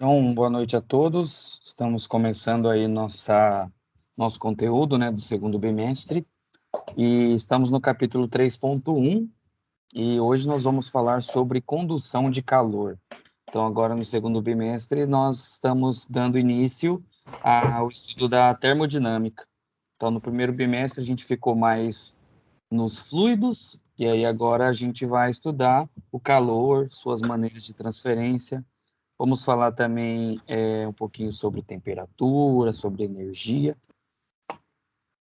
Então, boa noite a todos. Estamos começando aí nosso conteúdo, né, do segundo bimestre, e estamos no capítulo 3.1, e hoje nós vamos falar sobre condução de calor. Então, agora no segundo bimestre, nós estamos dando início ao estudo da termodinâmica. Então, no primeiro bimestre, a gente ficou mais nos fluidos, e aí agora a gente vai estudar o calor, suas maneiras de transferência. Vamos falar também um pouquinho sobre temperatura, sobre energia.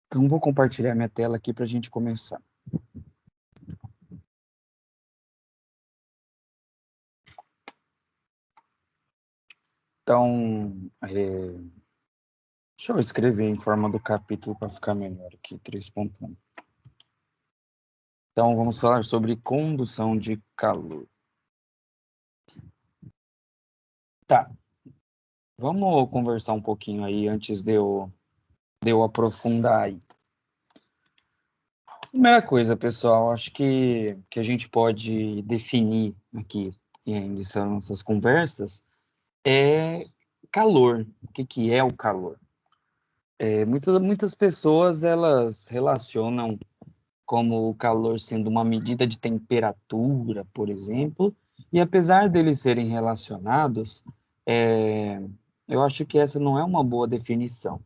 Então, vou compartilhar minha tela aqui para a gente começar. Então, deixa eu escrever em forma do capítulo para ficar melhor aqui, 3.1. Então, vamos falar sobre condução de calor. Tá, vamos conversar um pouquinho aí antes de eu aprofundar aí. Primeira coisa, pessoal, acho que a gente pode definir aqui, iniciando nossas conversas, é calor. O que é o calor? Muitas pessoas, elas relacionam como o calor sendo uma medida de temperatura, por exemplo, e apesar deles serem relacionados, é, eu acho que essa não é uma boa definição.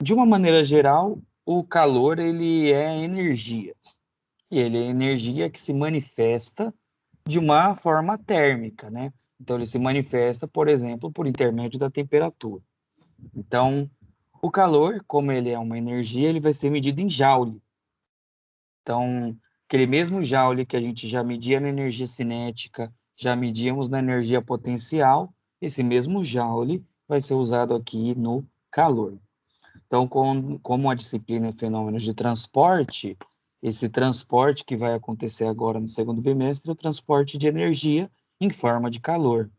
De uma maneira geral, o calor, ele é energia, e ele é energia que se manifesta de uma forma térmica, né? Então, ele se manifesta, por exemplo, por intermédio da temperatura. Então, o calor, como ele é uma energia, ele vai ser medido em joule. Então, aquele mesmo joule que a gente já media na energia cinética, já medíamos na energia potencial, esse mesmo joule vai ser usado aqui no calor. Então, como a disciplina é fenômenos de transporte, esse transporte que vai acontecer agora no segundo bimestre é o transporte de energia em forma de calor.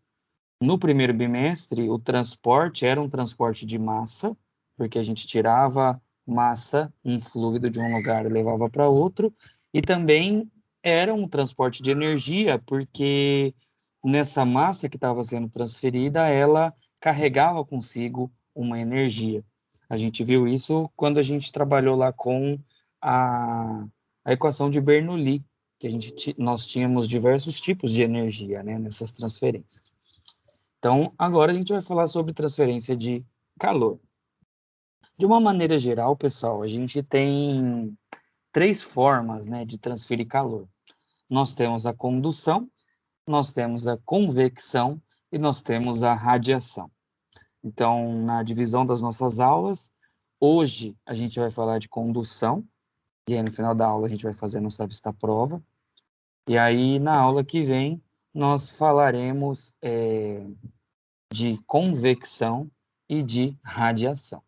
No primeiro bimestre, o transporte era um transporte de massa, porque a gente tirava massa, um fluido de um lugar e levava para outro, e também era um transporte de energia, porque nessa massa que estava sendo transferida, ela carregava consigo uma energia. A gente viu isso quando a gente trabalhou lá com a equação de Bernoulli, que nós tínhamos diversos tipos de energia, né, nessas transferências. Então, agora a gente vai falar sobre transferência de calor. De uma maneira geral, pessoal, a gente tem três formas, né, de transferir calor. Nós temos a condução, nós temos a convecção e nós temos a radiação. Então, na divisão das nossas aulas, hoje a gente vai falar de condução, e aí no final da aula a gente vai fazer a nossa vista-prova. E aí, na aula que vem, nós falaremos de convecção e de radiação.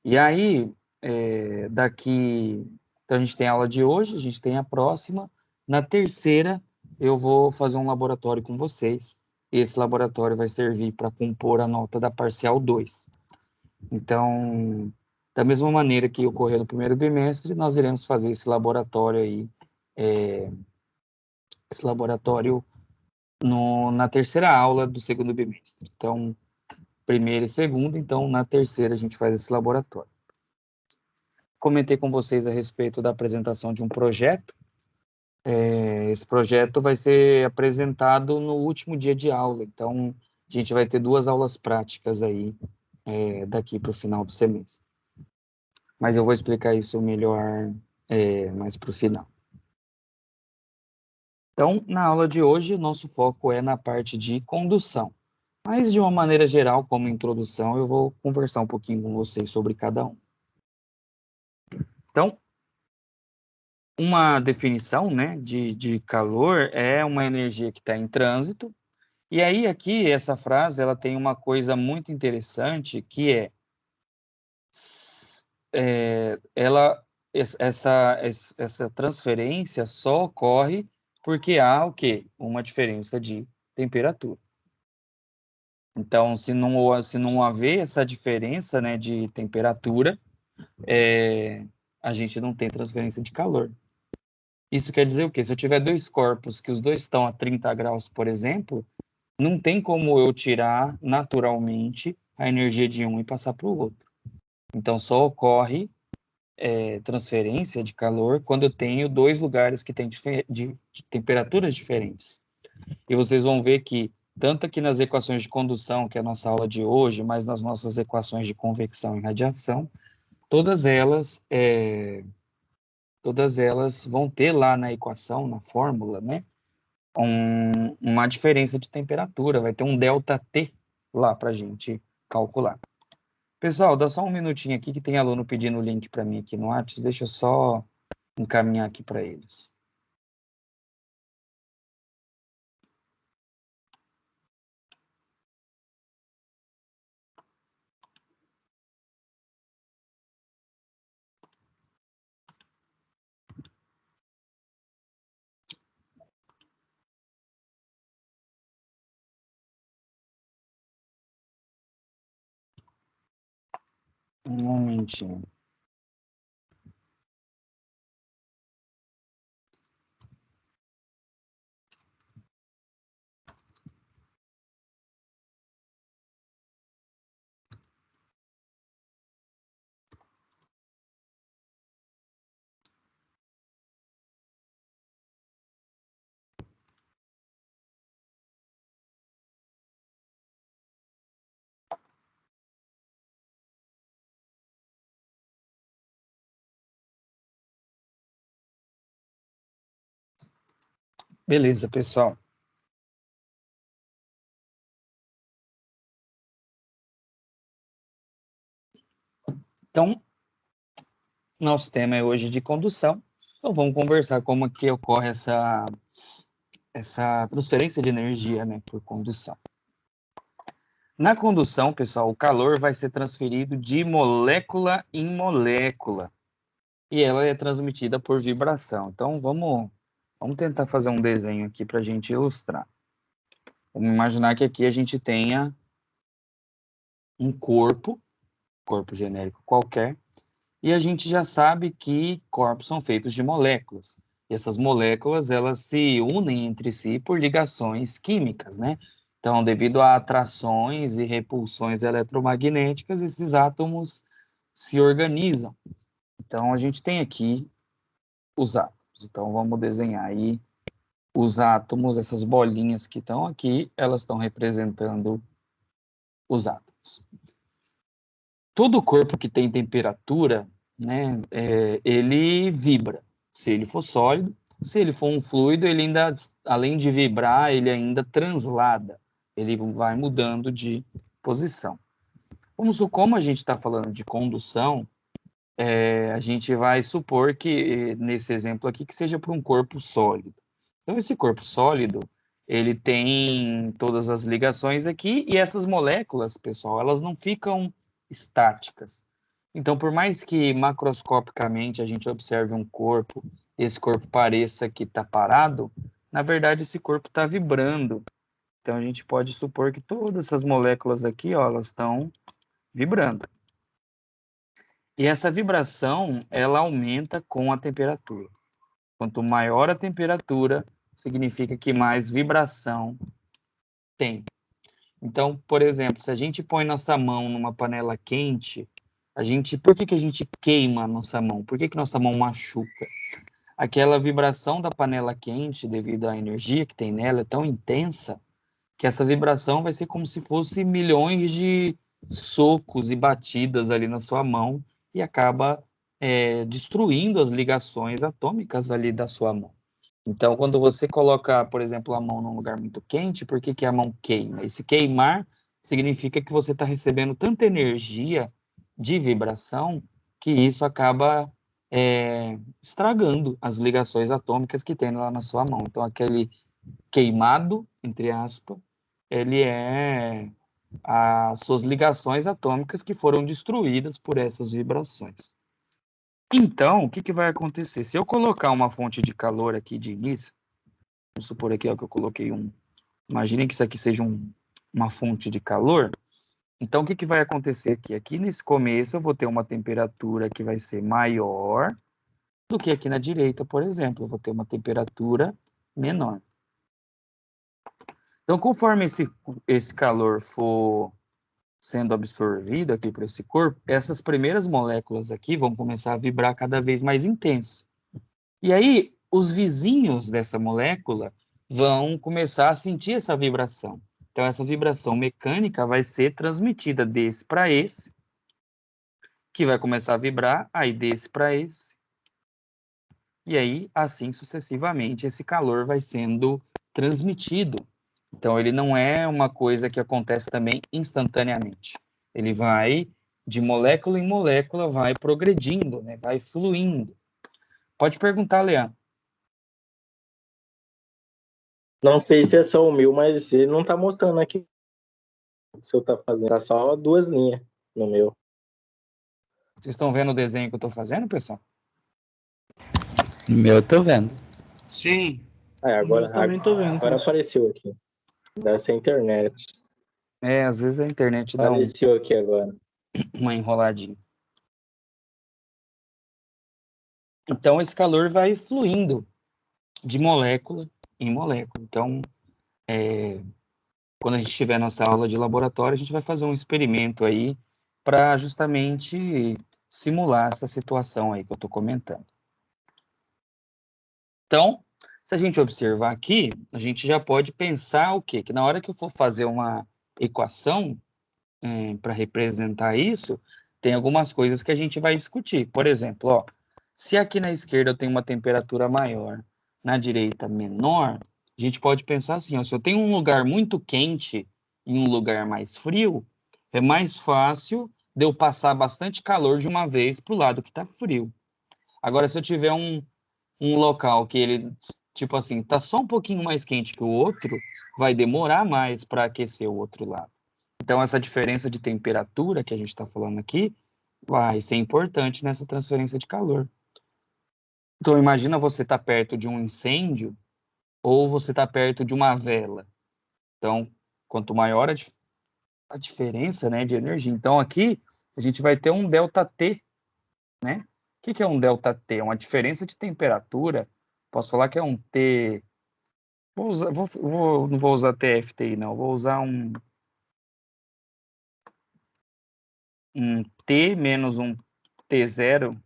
E aí, então a gente tem a aula de hoje, a gente tem a próxima. Na terceira, eu vou fazer um laboratório com vocês. Esse laboratório vai servir para compor a nota da parcial 2. Então, da mesma maneira que ocorreu no primeiro bimestre, nós iremos fazer esse laboratório na terceira aula do segundo bimestre. Então, primeira e segunda, então na terceira a gente faz esse laboratório. Comentei com vocês a respeito da apresentação de um projeto. Esse projeto vai ser apresentado no último dia de aula, então a gente vai ter 2 aulas práticas aí daqui para o final do semestre. Mas eu vou explicar isso melhor mais para o final. Então, na aula de hoje, o nosso foco é na parte de condução. Mas, de uma maneira geral, como introdução, eu vou conversar um pouquinho com vocês sobre cada um. Então, uma definição, né, de calor é uma energia que está em trânsito. E aí, aqui, essa frase, ela tem uma coisa muito interessante, que essa transferência só ocorre porque há o quê? Uma diferença de temperatura. Então, se não haver essa diferença, né, de temperatura, a gente não tem transferência de calor. Isso quer dizer o quê? Se eu tiver 2 corpos que os dois estão a 30 graus, por exemplo, não tem como eu tirar naturalmente a energia de um e passar para o outro. Então, só ocorre transferência de calor quando eu tenho dois lugares que têm de temperaturas diferentes. E vocês vão ver que, tanto aqui nas equações de condução, que é a nossa aula de hoje, mas nas nossas equações de convecção e radiação, todas elas vão ter lá na equação, na fórmula, né, uma diferença de temperatura, vai ter um ΔT lá para a gente calcular. Pessoal, dá só um minutinho aqui que tem aluno pedindo o link para mim aqui no WhatsApp, deixa eu só encaminhar aqui para eles. Um momentinho. Beleza, pessoal. Então, nosso tema é hoje de condução. Então, vamos conversar como que ocorre essa transferência de energia, né, por condução. Na condução, pessoal, o calor vai ser transferido de molécula em molécula e ela é transmitida por vibração. Então, vamos tentar fazer um desenho aqui para a gente ilustrar. Vamos imaginar que aqui a gente tenha um corpo genérico qualquer, e a gente já sabe que corpos são feitos de moléculas. E essas moléculas, elas se unem entre si por ligações químicas, né? Então, devido a atrações e repulsões eletromagnéticas, esses átomos se organizam. Então, a gente tem aqui os átomos. Então, vamos desenhar aí os átomos, essas bolinhas que estão aqui, elas estão representando os átomos. Todo corpo que tem temperatura, né, ele vibra. Se ele for sólido, se ele for um fluido, ele ainda, além de vibrar, ele ainda translada. Ele vai mudando de posição. Como a gente está falando de condução, a gente vai supor que, nesse exemplo aqui, que seja para um corpo sólido. Então, esse corpo sólido, ele tem todas as ligações aqui, e essas moléculas, pessoal, elas não ficam estáticas. Então, por mais que macroscopicamente a gente observe um corpo, esse corpo pareça que está parado, na verdade esse corpo está vibrando. Então, a gente pode supor que todas essas moléculas aqui, ó, elas estão vibrando. E essa vibração, ela aumenta com a temperatura. Quanto maior a temperatura, significa que mais vibração tem. Então, por exemplo, se a gente põe nossa mão numa panela quente, por que a gente queima a nossa mão? Por que nossa mão machuca? Aquela vibração da panela quente, devido à energia que tem nela, é tão intensa que essa vibração vai ser como se fosse milhões de socos e batidas ali na sua mão e acaba destruindo as ligações atômicas ali da sua mão. Então, quando você coloca, por exemplo, a mão num lugar muito quente, por que a mão queima? Esse queimar significa que você está recebendo tanta energia de vibração que isso acaba estragando as ligações atômicas que tem lá na sua mão. Então, aquele queimado, entre aspas, ele é as suas ligações atômicas que foram destruídas por essas vibrações. Então, o que vai acontecer? Se eu colocar uma fonte de calor aqui de início, vamos supor aqui ó, que eu coloquei imaginem que isso aqui seja uma fonte de calor, então o que vai acontecer aqui? Aqui nesse começo eu vou ter uma temperatura que vai ser maior do que aqui na direita, por exemplo, eu vou ter uma temperatura menor. Então, conforme esse calor for sendo absorvido aqui por esse corpo, essas primeiras moléculas aqui vão começar a vibrar cada vez mais intenso. E aí, os vizinhos dessa molécula vão começar a sentir essa vibração. Então, essa vibração mecânica vai ser transmitida desse para esse, que vai começar a vibrar, aí desse para esse. E aí, assim sucessivamente, esse calor vai sendo transmitido. Então, ele não é uma coisa que acontece também instantaneamente. Ele vai, de molécula em molécula, vai progredindo, né? Vai fluindo. Pode perguntar, Leandro. Não sei se é só o meu, mas ele não tá mostrando aqui o que o senhor tá fazendo. Tá só 2 linhas no meu. Vocês estão vendo o desenho que eu estou fazendo, pessoal? No meu eu tô vendo. Sim. Agora, Eu também tô vendo. agora apareceu aqui. Deve ser a internet. Às vezes a internet dá Apareceu aqui agora. uma enroladinha. Então, esse calor vai fluindo de molécula em molécula. Então, quando a gente tiver nossa aula de laboratório, a gente vai fazer um experimento aí para justamente simular essa situação aí que eu estou comentando. Então, se a gente observar aqui, a gente já pode pensar o quê? Que na hora que eu for fazer uma equação para representar isso, tem algumas coisas que a gente vai discutir. Por exemplo, ó, se aqui na esquerda eu tenho uma temperatura maior, na direita menor, a gente pode pensar assim, ó, se eu tenho um lugar muito quente e um lugar mais frio, é mais fácil de eu passar bastante calor de uma vez para o lado que está frio. Agora, se eu tiver um local que ele, tipo assim, tá só um pouquinho mais quente que o outro, vai demorar mais para aquecer o outro lado. Então, essa diferença de temperatura que a gente está falando aqui vai ser importante nessa transferência de calor. Então, imagina você estar perto de um incêndio ou você estar perto de uma vela. Então, quanto maior a diferença, né, de energia. Então, aqui a gente vai ter um ΔT, né? O que é um ΔT? É uma diferença de temperatura. Posso falar que é um T. Não vou usar TFTI, não. Vou usar um T menos um T0.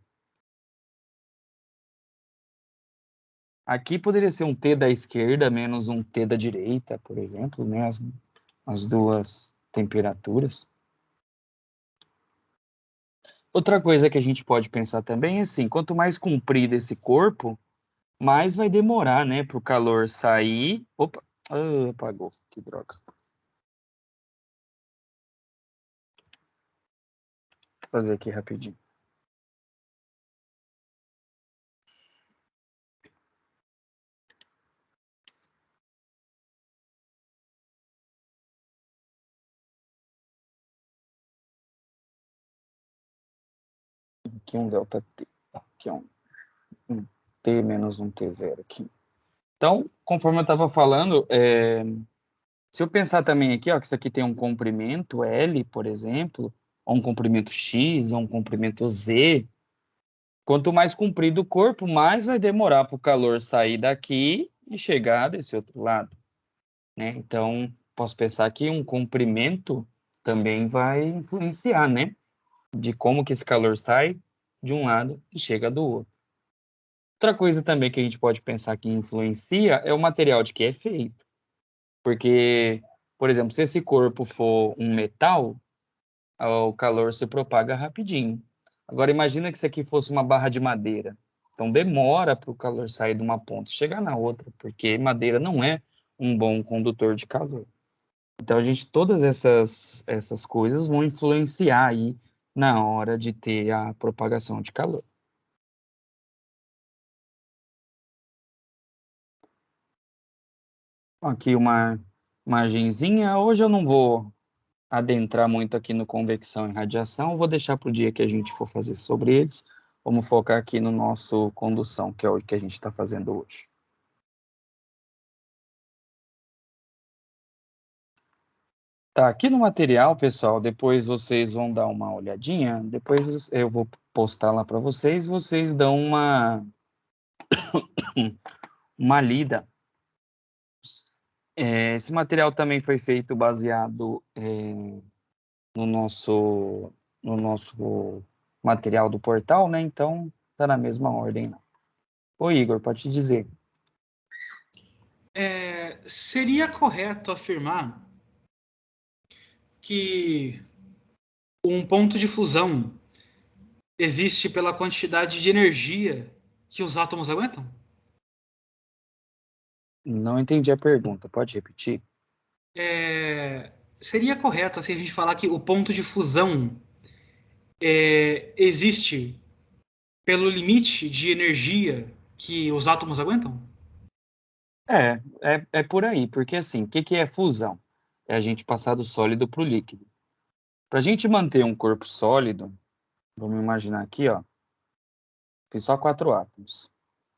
Aqui poderia ser um T da esquerda menos um T da direita, por exemplo, né? As duas temperaturas. Outra coisa que a gente pode pensar também é assim, quanto mais comprido esse corpo, mais vai demorar, né, para o calor sair. Opa, apagou, que droga. Vou fazer aqui rapidinho. Aqui um ΔT, aqui um T menos um T0 aqui. Então, conforme eu estava falando, se eu pensar também aqui, ó, que isso aqui tem um comprimento L, por exemplo, ou um comprimento X, ou um comprimento Z, quanto mais comprido o corpo, mais vai demorar para o calor sair daqui e chegar desse outro lado, né? Então, posso pensar que um comprimento também vai influenciar, né? De como que esse calor sai de um lado e chega do outro. Outra coisa também que a gente pode pensar que influencia é o material de que é feito. Porque, por exemplo, se esse corpo for um metal, o calor se propaga rapidinho. Agora, imagina que isso aqui fosse uma barra de madeira. Então, demora para o calor sair de uma ponta e chegar na outra, porque madeira não é um bom condutor de calor. Então, todas essas coisas vão influenciar aí na hora de ter a propagação de calor. Aqui uma imagenzinha. Hoje eu não vou adentrar muito aqui no convecção e radiação, vou deixar para o dia que a gente for fazer sobre eles. Vamos focar aqui no nosso condução, que é o que a gente está fazendo hoje. Tá, aqui no material, pessoal, depois vocês vão dar uma olhadinha, depois eu vou postar lá para vocês dão uma lida. Esse material também foi feito baseado no nosso material do portal, né? Então, tá na mesma ordem. Ô, Igor, pode te dizer. Seria correto afirmar que um ponto de fusão existe pela quantidade de energia que os átomos aguentam? Não entendi a pergunta, pode repetir? Seria correto assim, a gente falar que o ponto de fusão existe pelo limite de energia que os átomos aguentam? É por aí, porque assim, o que é fusão? É a gente passar do sólido para o líquido. Para a gente manter um corpo sólido, vamos imaginar aqui, ó, fiz só 4 átomos.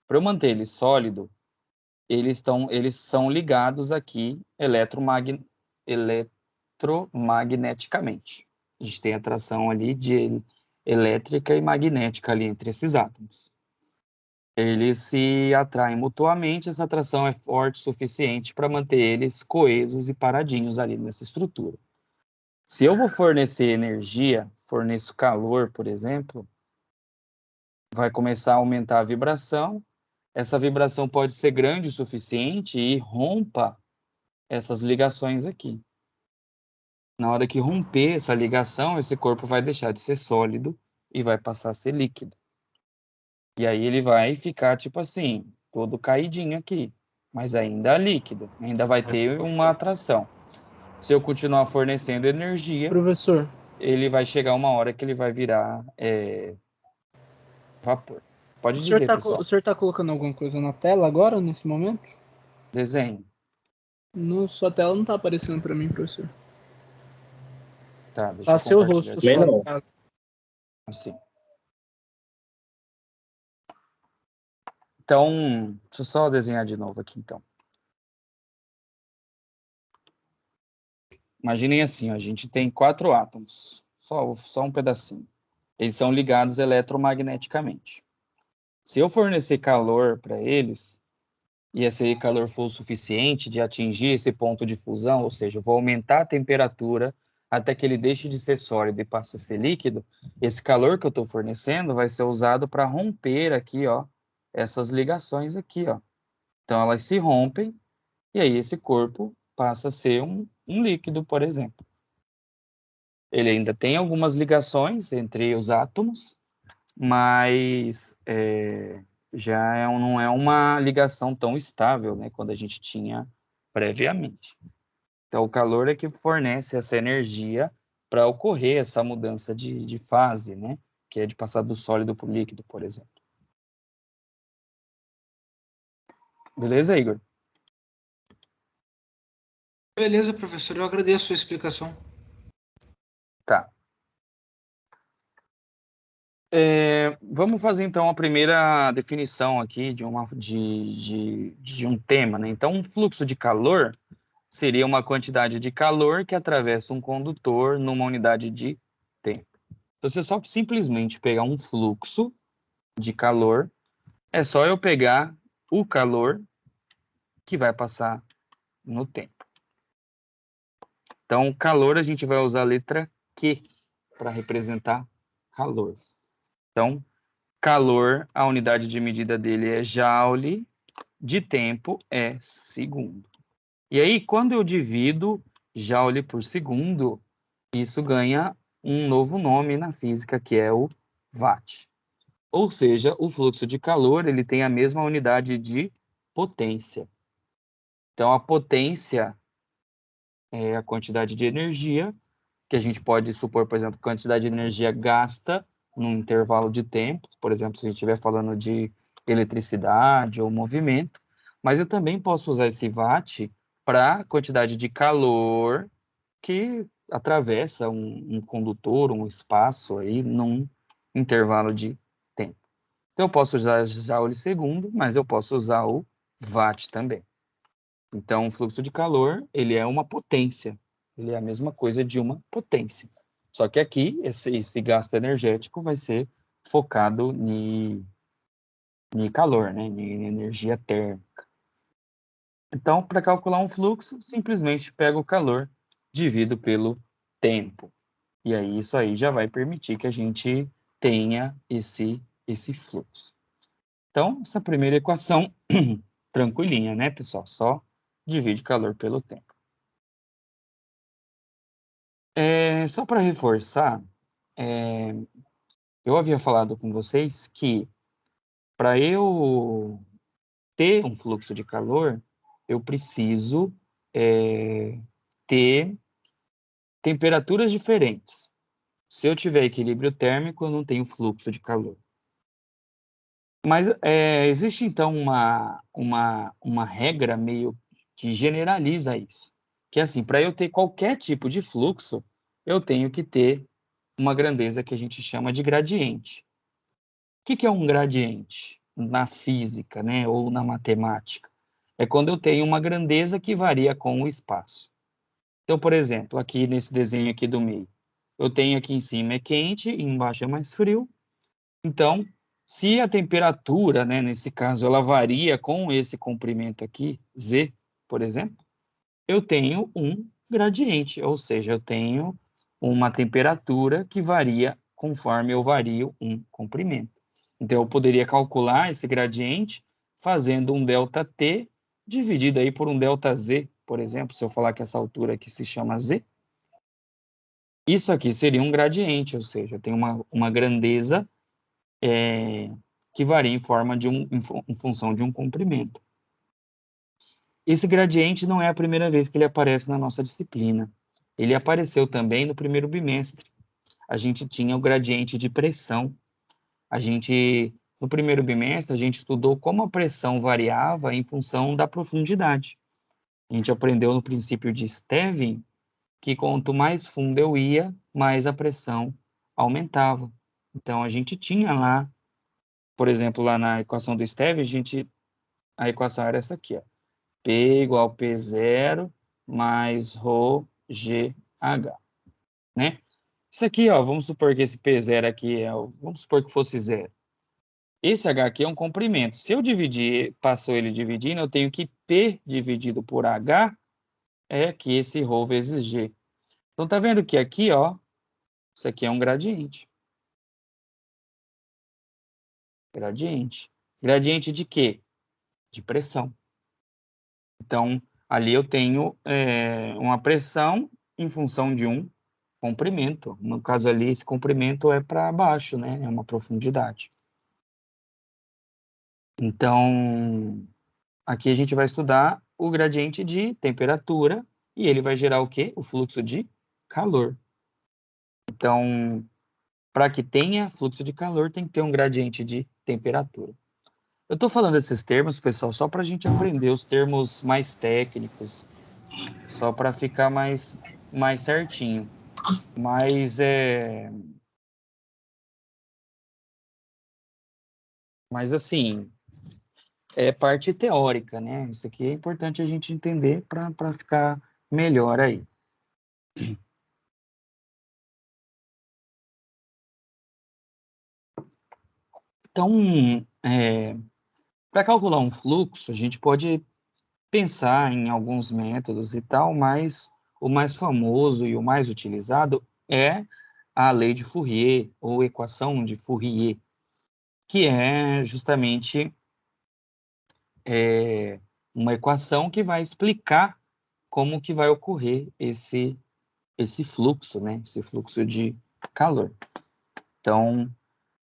Para eu manter ele sólido, eles são ligados aqui eletromagneticamente. A gente tem atração ali de elétrica e magnética ali entre esses átomos. Eles se atraem mutuamente, essa atração é forte o suficiente para manter eles coesos e paradinhos ali nessa estrutura. Se eu vou fornecer energia, forneço calor, por exemplo, vai começar a aumentar a vibração. Essa vibração pode ser grande o suficiente e rompa essas ligações aqui. Na hora que romper essa ligação, esse corpo vai deixar de ser sólido e vai passar a ser líquido. E aí ele vai ficar, tipo assim, todo caidinho aqui, mas ainda líquido, ainda vai ter uma atração. Se eu continuar fornecendo energia, Professor, ele vai chegar uma hora que ele vai virar vapor. Pode dizer, pessoal. o senhor tá colocando alguma coisa na tela agora, nesse momento? Desenho. No, sua tela não tá aparecendo pra mim, professor. Tá, deixa Tá eu seu compartilhar rosto aqui. só, no caso. Assim. Então, deixa eu só desenhar de novo aqui, então. Imaginem assim, ó, a gente tem 4 átomos, só um pedacinho. Eles são ligados eletromagneticamente. Se eu fornecer calor para eles, e esse calor for o suficiente de atingir esse ponto de fusão, ou seja, eu vou aumentar a temperatura até que ele deixe de ser sólido e passe a ser líquido, esse calor que eu estou fornecendo vai ser usado para romper aqui, ó, essas ligações aqui, ó. Então elas se rompem e aí esse corpo passa a ser um líquido, por exemplo. Ele ainda tem algumas ligações entre os átomos, mas não é uma ligação tão estável, né, quando a gente tinha previamente. Então, o calor é que fornece essa energia para ocorrer essa mudança de fase, né, que é de passar do sólido para o líquido, por exemplo. Beleza, Igor? Beleza, professor, eu agradeço a sua explicação. Tá. Vamos fazer então a primeira definição aqui de um tema, né? Então, um fluxo de calor seria uma quantidade de calor que atravessa um condutor numa unidade de tempo. Então, você só simplesmente pegar um fluxo de calor, é só eu pegar o calor que vai passar no tempo. Então, calor a gente vai usar a letra Q para representar calor. Então, calor, a unidade de medida dele é joule, de tempo é segundo. E aí, quando eu divido joule por segundo, isso ganha um novo nome na física, que é o watt. Ou seja, o fluxo de calor ele tem a mesma unidade de potência. Então, a potência é a quantidade de energia, que a gente pode supor, por exemplo, quantidade de energia gasta num intervalo de tempo, por exemplo, se a gente estiver falando de eletricidade ou movimento, mas eu também posso usar esse watt para quantidade de calor que atravessa um condutor, um espaço aí num intervalo de tempo. Então, eu posso usar joule segundo, mas eu posso usar o watt também. Então, o fluxo de calor, ele é uma potência. Ele é a mesma coisa de uma potência. Só que aqui, esse gasto energético vai ser focado em calor, né? Em energia térmica. Então, para calcular um fluxo, simplesmente pega o calor, divido pelo tempo. E aí, isso aí já vai permitir que a gente tenha esse fluxo. Então, essa primeira equação, tranquilinha, né, pessoal? Só divide calor pelo tempo. Só para reforçar, eu havia falado com vocês que para eu ter um fluxo de calor, eu preciso ter temperaturas diferentes. Se eu tiver equilíbrio térmico, eu não tenho fluxo de calor. Mas existe, então, uma regra meio que generaliza isso. Que é assim, para eu ter qualquer tipo de fluxo, eu tenho que ter uma grandeza que a gente chama de gradiente. O que é um gradiente na física, né, ou na matemática? É quando eu tenho uma grandeza que varia com o espaço. Então, por exemplo, aqui nesse desenho aqui do meio, eu tenho aqui em cima é quente e embaixo é mais frio. Então, se a temperatura, né, nesse caso, ela varia com esse comprimento aqui, Z, por exemplo, eu tenho um gradiente, ou seja, eu tenho uma temperatura que varia conforme eu vario um comprimento. Então, eu poderia calcular esse gradiente fazendo um ΔT dividido aí por um ΔZ, por exemplo, se eu falar que essa altura aqui se chama Z. Isso aqui seria um gradiente, ou seja, tem uma grandeza que varia em função de um comprimento. Esse gradiente não é a primeira vez que ele aparece na nossa disciplina. Ele apareceu também no primeiro bimestre. A gente tinha o gradiente de pressão. No primeiro bimestre, a gente estudou como a pressão variava em função da profundidade. A gente aprendeu no princípio de Stevin que quanto mais fundo eu ia, mais a pressão aumentava. Então, a gente tinha lá, por exemplo, lá na equação do Stevin, a equação era essa aqui, ó. P igual a P0 mais ρ GH, né? Isso aqui, ó, vamos supor que esse P0 aqui vamos supor que fosse zero. Esse H aqui é um comprimento. Se eu passo ele dividindo, eu tenho que P dividido por H é aqui esse ρ vezes G. Então, tá vendo que aqui, ó, isso aqui é um gradiente. Gradiente. Gradiente de quê? De pressão. Então, ali eu tenho uma pressão em função de um comprimento. No caso ali, esse comprimento é para baixo, né? É uma profundidade. Então, aqui a gente vai estudar o gradiente de temperatura e ele vai gerar o quê? O fluxo de calor. Então, para que tenha fluxo de calor, tem que ter um gradiente de temperatura. Eu estou falando esses termos, pessoal, só para a gente aprender os termos mais técnicos, só para ficar mais certinho. Mas assim, é parte teórica, né? Isso aqui é importante a gente entender para ficar melhor aí. Então, para calcular um fluxo, a gente pode pensar em alguns métodos e tal, mas o mais famoso e o mais utilizado é a lei de Fourier, ou equação de Fourier, que é justamente uma equação que vai explicar como que vai ocorrer esse fluxo, né? Esse fluxo de calor. Então,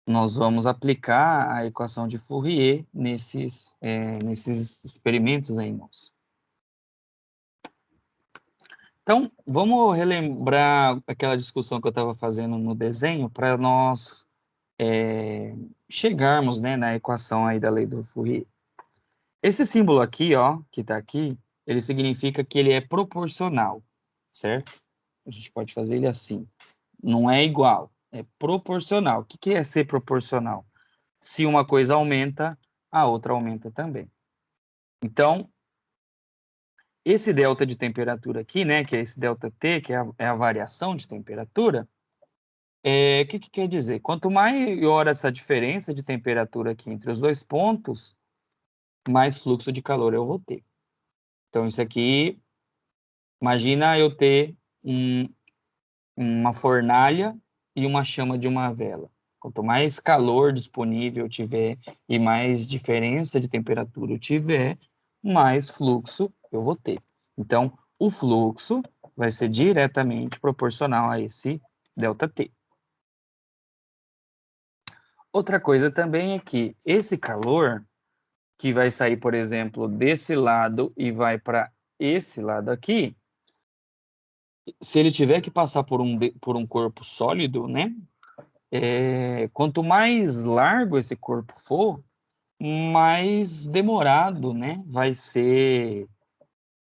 nós vamos aplicar a equação de Fourier nesses experimentos aí, nós. Então, vamos relembrar aquela discussão que eu estava fazendo no desenho para nós chegarmos, né, na equação aí da lei do Fourier. Esse símbolo aqui, ó, que está aqui, ele significa que ele é proporcional, certo? A gente pode fazer ele assim. Não é igual, é proporcional. O que é ser proporcional? Se uma coisa aumenta, a outra aumenta também. Então, esse delta de temperatura aqui, né, que é esse delta T, que é a variação de temperatura, o que quer dizer? Quanto maior essa diferença de temperatura aqui entre os dois pontos, mais fluxo de calor eu vou ter. Então, isso aqui, imagina eu ter uma fornalha e uma chama de uma vela. Quanto mais calor disponível eu tiver e mais diferença de temperatura eu tiver, mais fluxo eu vou ter. Então, o fluxo vai ser diretamente proporcional a esse ΔT. Outra coisa também é que esse calor, que vai sair, por exemplo, desse lado e vai para esse lado aqui, se ele tiver que passar por um corpo sólido, né? Quanto mais largo esse corpo for, mais demorado, né? Vai ser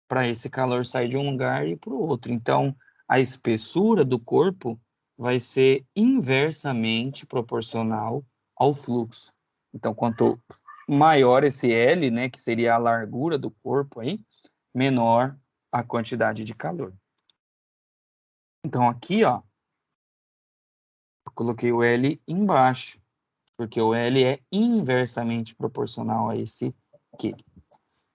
para esse calor sair de um lugar e ir para o outro. Então, a espessura do corpo vai ser inversamente proporcional ao fluxo. Então, quanto maior esse L, né, que seria a largura do corpo aí, menor a quantidade de calor. Então, aqui, ó, eu coloquei o L embaixo, porque o L é inversamente proporcional a esse Q.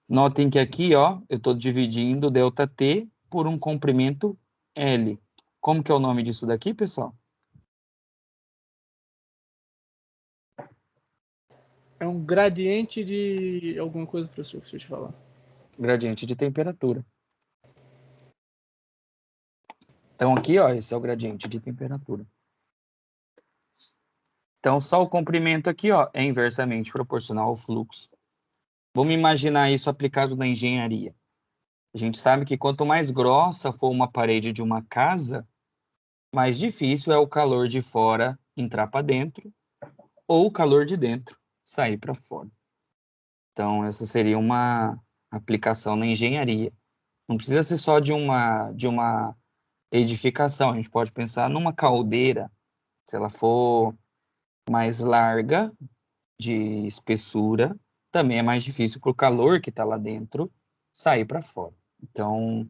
Notem que aqui, ó, eu estou dividindo o ΔT por um comprimento L. Como que é o nome disso daqui, pessoal? É um gradiente de alguma coisa, professor, que você te falar. Gradiente de temperatura. Então, aqui, ó, esse é o gradiente de temperatura. Então, só o comprimento aqui, ó, é inversamente proporcional ao fluxo. Vamos imaginar isso aplicado na engenharia. A gente sabe que quanto mais grossa for uma parede de uma casa, mais difícil é o calor de fora entrar para dentro ou o calor de dentro sair para fora. Então, essa seria uma aplicação na engenharia. Não precisa ser só de uma edificação, a gente pode pensar numa caldeira, se ela for mais larga, de espessura, também é mais difícil para o calor que está lá dentro sair para fora. Então,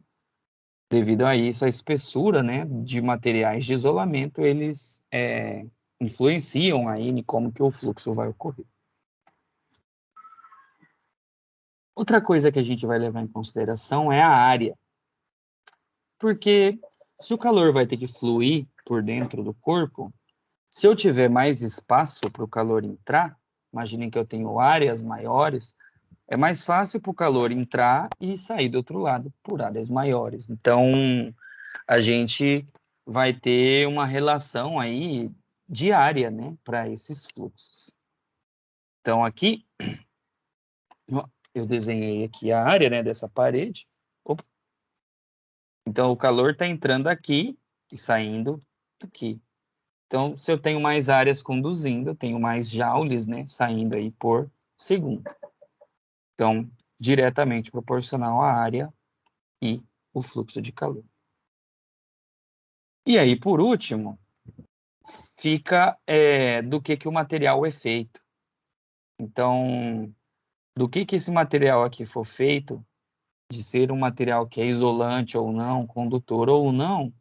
devido a isso, a espessura, né, de materiais de isolamento, eles influenciam aí em como que o fluxo vai ocorrer. Outra coisa que a gente vai levar em consideração é a área. Porque se o calor vai ter que fluir por dentro do corpo, se eu tiver mais espaço para o calor entrar, imaginem que eu tenho áreas maiores, é mais fácil para o calor entrar e sair do outro lado por áreas maiores. Então, a gente vai ter uma relação aí diária, né, para esses fluxos. Então, aqui, eu desenhei aqui a área, né, dessa parede. Opa. Então, o calor está entrando aqui e saindo aqui. Então, se eu tenho mais áreas conduzindo, eu tenho mais joules, né, saindo aí por segundo. Então, diretamente proporcional à área e o fluxo de calor. E aí, por último, fica do que o material é feito. Então, do que esse material aqui for feito, de ser um material que é isolante ou não, condutor ou não,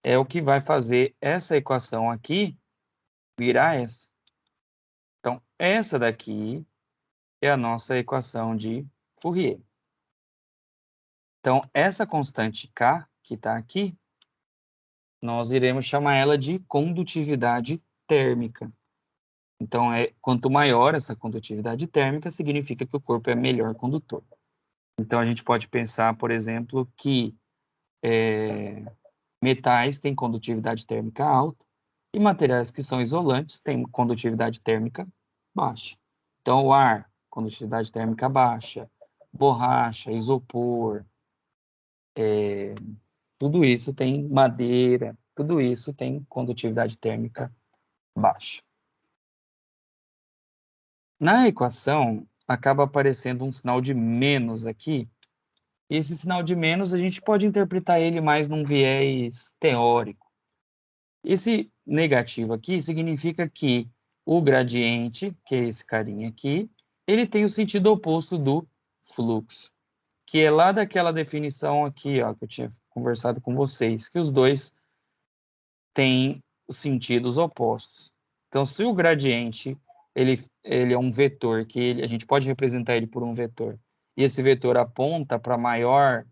é o que vai fazer essa equação aqui virar essa. Então, essa daqui é a nossa equação de Fourier. Então, essa constante K, que está aqui, nós iremos chamar ela de condutividade térmica. Então, quanto maior essa condutividade térmica, significa que o corpo é melhor condutor. Então, a gente pode pensar, por exemplo, que metais têm condutividade térmica alta e materiais que são isolantes têm condutividade térmica baixa. Então, o ar, condutividade térmica baixa, borracha, isopor, tudo isso tem madeira, tudo isso tem condutividade térmica baixa. Na equação, acaba aparecendo um sinal de menos aqui. E esse sinal de menos, a gente pode interpretar ele mais num viés teórico. Esse negativo aqui significa que o gradiente, que é esse carinha aqui, ele tem o sentido oposto do fluxo, que é lá daquela definição aqui, ó, que eu tinha conversado com vocês, que os dois têm os sentidos opostos. Então, se o gradiente ele é um vetor, que a gente pode representar ele por um vetor, e esse vetor aponta para maior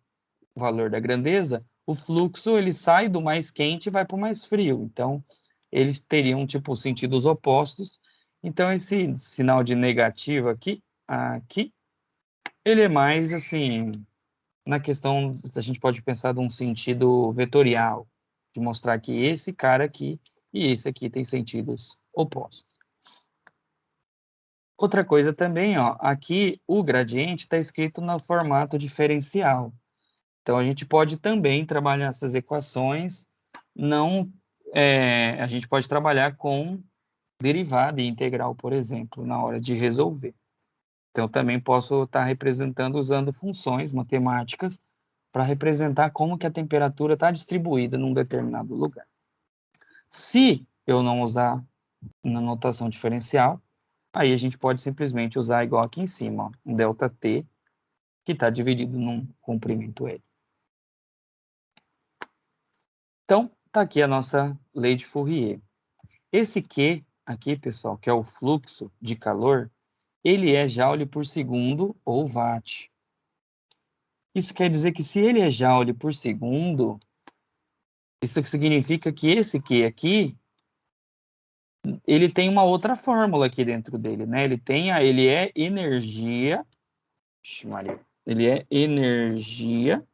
valor da grandeza, o fluxo ele sai do mais quente e vai para o mais frio. Então, eles teriam tipo sentidos opostos. Então, esse sinal de negativo aqui, ele é mais assim, na questão, a gente pode pensar de um sentido vetorial, de mostrar que esse cara aqui e esse aqui têm sentidos opostos. Outra coisa também, ó, aqui o gradiente está escrito no formato diferencial. Então, a gente pode também trabalhar essas equações, a gente pode trabalhar com derivada e integral, por exemplo, na hora de resolver. Então, também posso estar representando usando funções matemáticas para representar como que a temperatura está distribuída num determinado lugar. Se eu não usar na notação diferencial, aí a gente pode simplesmente usar igual aqui em cima, ó, um ΔT, que está dividido num comprimento L. Então, está aqui a nossa lei de Fourier. Esse Q aqui, pessoal, que é o fluxo de calor, ele é joule por segundo ou watt. Isso quer dizer que se ele é joule por segundo, isso significa que esse Q aqui, ele tem uma outra fórmula aqui dentro dele, né? Ele é energia, ele é energia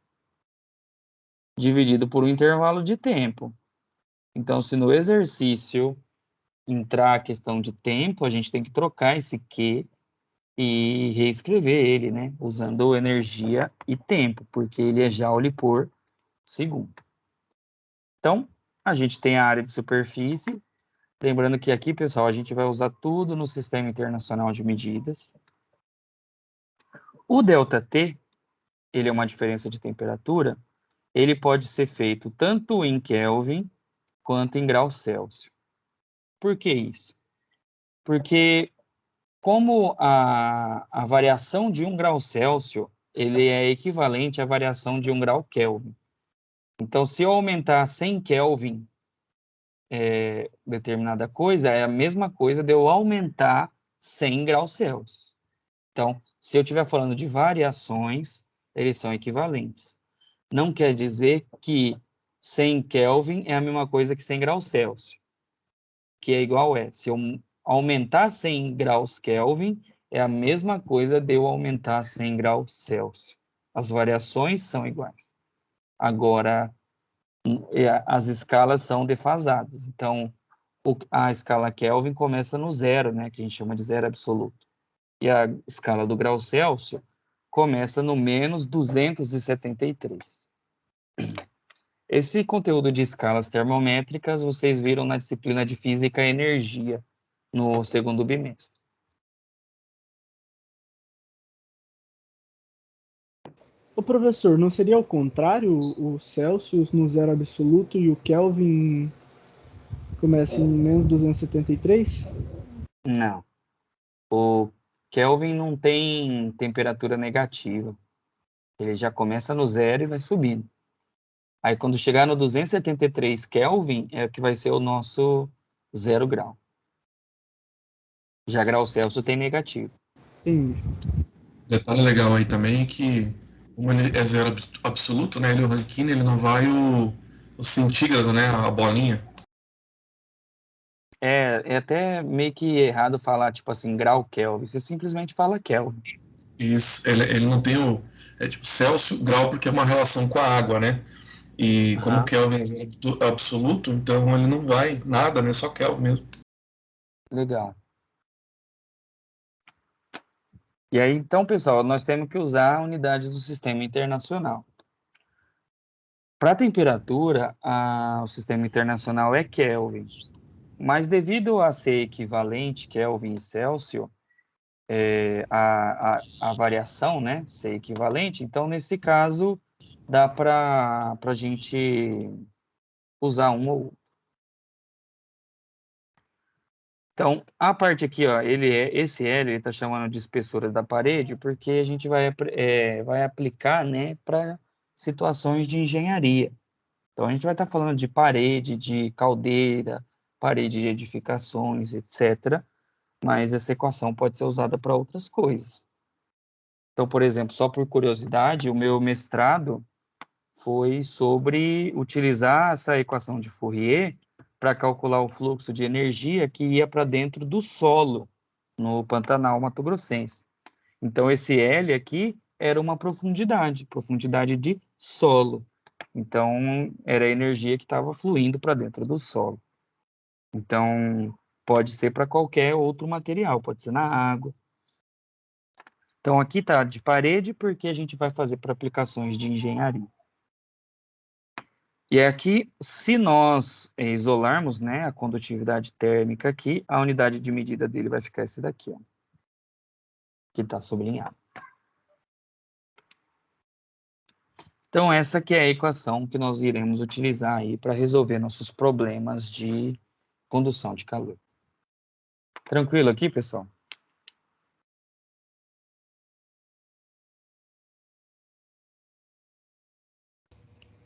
dividido por um intervalo de tempo. Então, se no exercício entrar a questão de tempo, a gente tem que trocar esse Q e reescrever ele, né? Usando energia e tempo, porque ele é joule por segundo. Então, a gente tem a área de superfície. Lembrando que aqui, pessoal, a gente vai usar tudo no Sistema Internacional de Medidas. O ΔT, ele é uma diferença de temperatura, ele pode ser feito tanto em Kelvin quanto em graus Celsius. Por que isso? Porque como a variação de 1 grau Celsius, ele é equivalente à variação de 1 grau Kelvin. Então, se eu aumentar 100 Kelvin determinada coisa, é a mesma coisa de eu aumentar 100 graus Celsius. Então, se eu estiver falando de variações, eles são equivalentes. Não quer dizer que 100 Kelvin é a mesma coisa que 100 graus Celsius, que é igual se eu aumentar 100 graus Kelvin, é a mesma coisa de eu aumentar 100 graus Celsius. As variações são iguais. Agora, as escalas são defasadas. Então, a escala Kelvin começa no zero, né, que a gente chama de zero absoluto. E a escala do grau Celsius começa no menos 273. Esse conteúdo de escalas termométricas vocês viram na disciplina de Física e Energia, no segundo bimestre. Ô professor, não seria ao contrário o Celsius no zero absoluto e o Kelvin começa em menos 273? Não. O Kelvin não tem temperatura negativa. Ele já começa no zero e vai subindo. Aí, quando chegar no 273 Kelvin, é que vai ser o nosso 0 grau. Já grau Celsius tem negativo. Entendi. Detalhe legal aí também é que, como ele é zero absoluto, né? Ele, o Rankine, ele não vai o centígrado, né? A bolinha. É até meio que errado falar, tipo assim, grau Kelvin. Você simplesmente fala Kelvin. Isso, ele não tem o... É tipo Celsius, grau, porque é uma relação com a água, né? E como Kelvin é zero absoluto, então ele não vai nada, né? Só Kelvin mesmo. Legal. E aí, então, pessoal, nós temos que usar unidades do Sistema Internacional. Para a temperatura, o Sistema Internacional é Kelvin. Mas devido a ser equivalente, Kelvin e Celsius, a variação, né, ser equivalente, então, nesse caso, dá para a gente usar um ou outro. Então, a parte aqui, ó, esse L, ele está chamando de espessura da parede, porque a gente vai aplicar, né, para situações de engenharia. Então, a gente vai estar falando de parede, de caldeira, parede de edificações, etc. Mas essa equação pode ser usada para outras coisas. Então, por exemplo, só por curiosidade, o meu mestrado foi sobre utilizar essa equação de Fourier para calcular o fluxo de energia que ia para dentro do solo no Pantanal Mato-Grossense. Então, esse L aqui era uma profundidade de solo. Então, era a energia que estava fluindo para dentro do solo. Então, pode ser para qualquer outro material, pode ser na água. Então, aqui está de parede, porque a gente vai fazer para aplicações de engenharia. E aqui, se nós isolarmos, né, a condutividade térmica aqui, a unidade de medida dele vai ficar esse daqui, ó, que está sublinhado. Então, essa aqui é a equação que nós iremos utilizar aí para resolver nossos problemas de condução de calor. Tranquilo aqui, pessoal?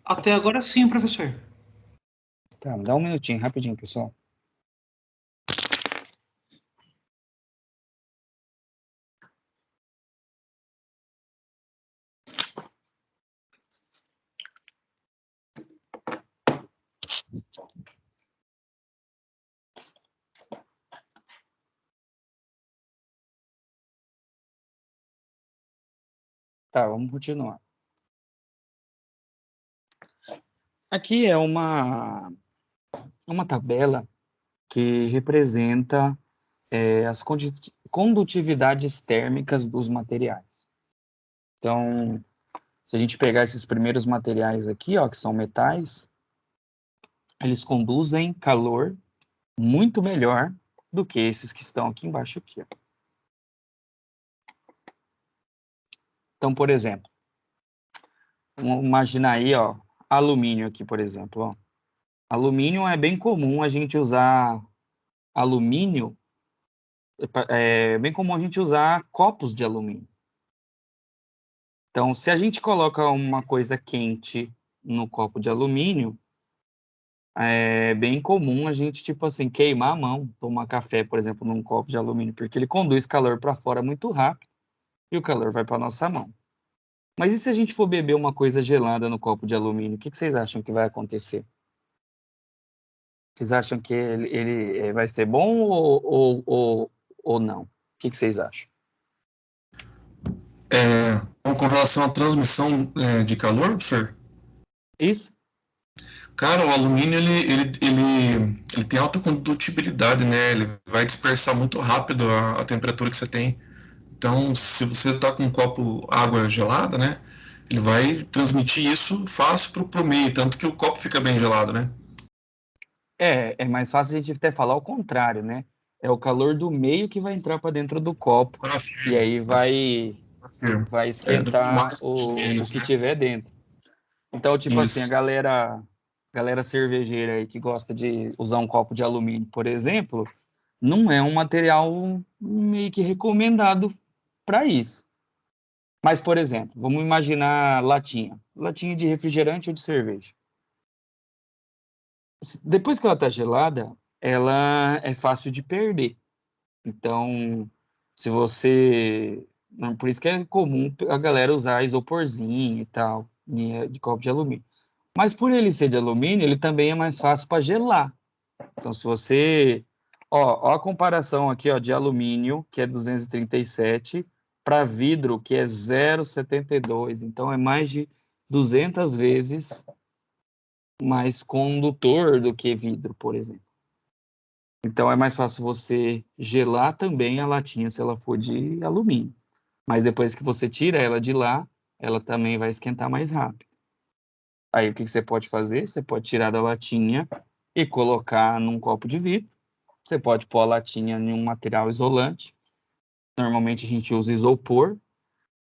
Até agora sim, professor. Tá, dá um minutinho, rapidinho, pessoal. Tá, vamos continuar. Aqui é uma tabela que representa as condutividades térmicas dos materiais. Então, se a gente pegar esses primeiros materiais aqui, ó, que são metais, eles conduzem calor muito melhor do que esses que estão aqui embaixo aqui, ó. Então, por exemplo, vamos imaginar aí, ó, alumínio aqui, por exemplo, ó. Alumínio é bem comum a gente usar alumínio, é bem comum a gente usar copos de alumínio. Então, se a gente coloca uma coisa quente no copo de alumínio, é bem comum a gente, tipo assim, queimar a mão, tomar café, por exemplo, num copo de alumínio, porque ele conduz calor para fora muito rápido e o calor vai para nossa mão. Mas e se a gente for beber uma coisa gelada no copo de alumínio, o que vocês acham que vai acontecer? Vocês acham que ele vai ser bom ou não? O que vocês acham? Com relação à transmissão de calor, professor? Isso? Cara, o alumínio ele tem alta condutibilidade, né? Ele vai dispersar muito rápido a temperatura que você tem. Então, se você está com um copo água gelada, né? Ele vai transmitir isso fácil para o meio, tanto que o copo fica bem gelado, né? É mais fácil a gente até falar o contrário, né? É o calor do meio que vai entrar para dentro do copo e aí vai esquentar o que tiver dentro. Então, tipo assim, a galera cervejeira aí que gosta de usar um copo de alumínio, por exemplo, não é um material meio que recomendado para isso. Mas, por exemplo, vamos imaginar latinha de refrigerante ou de cerveja. Depois que ela está gelada, ela é fácil de perder. Então, se você... Por isso que é comum a galera usar isoporzinho e tal, de copo de alumínio. Mas por ele ser de alumínio, ele também é mais fácil para gelar. Então, se você... Ó a comparação aqui, ó, de alumínio, que é 237, para vidro, que é 0,72. Então, é mais de 200 vezes mais condutor do que vidro, por exemplo. Então, é mais fácil você gelar também a latinha se ela for de alumínio. Mas depois que você tira ela de lá, ela também vai esquentar mais rápido. Aí, o que você pode fazer? Você pode tirar da latinha e colocar num copo de vidro. Você pode pôr a latinha em um material isolante. Normalmente, a gente usa isopor.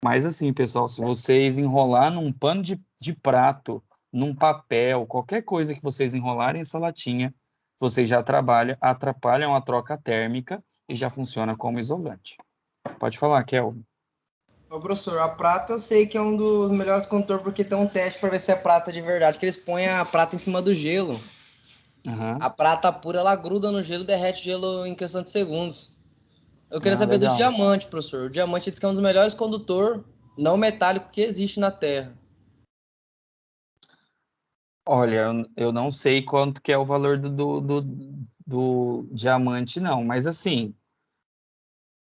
Mas, assim, pessoal, se vocês enrolar num pano de prato, num papel, qualquer coisa que vocês enrolarem essa latinha, vocês já atrapalham a troca térmica e já funciona como isolante. Pode falar, Kelvin. Ô, professor, a prata eu sei que é um dos melhores condutores porque tem um teste para ver se é prata de verdade, que eles põem a prata em cima do gelo. Uhum. A prata pura, ela gruda no gelo e derrete o gelo em questão de segundos. Eu queria saber legal. do diamante, professor. O diamante diz que é um dos melhores condutores não metálico que existe na Terra. Olha, eu não sei quanto que é o valor do diamante, não, mas assim,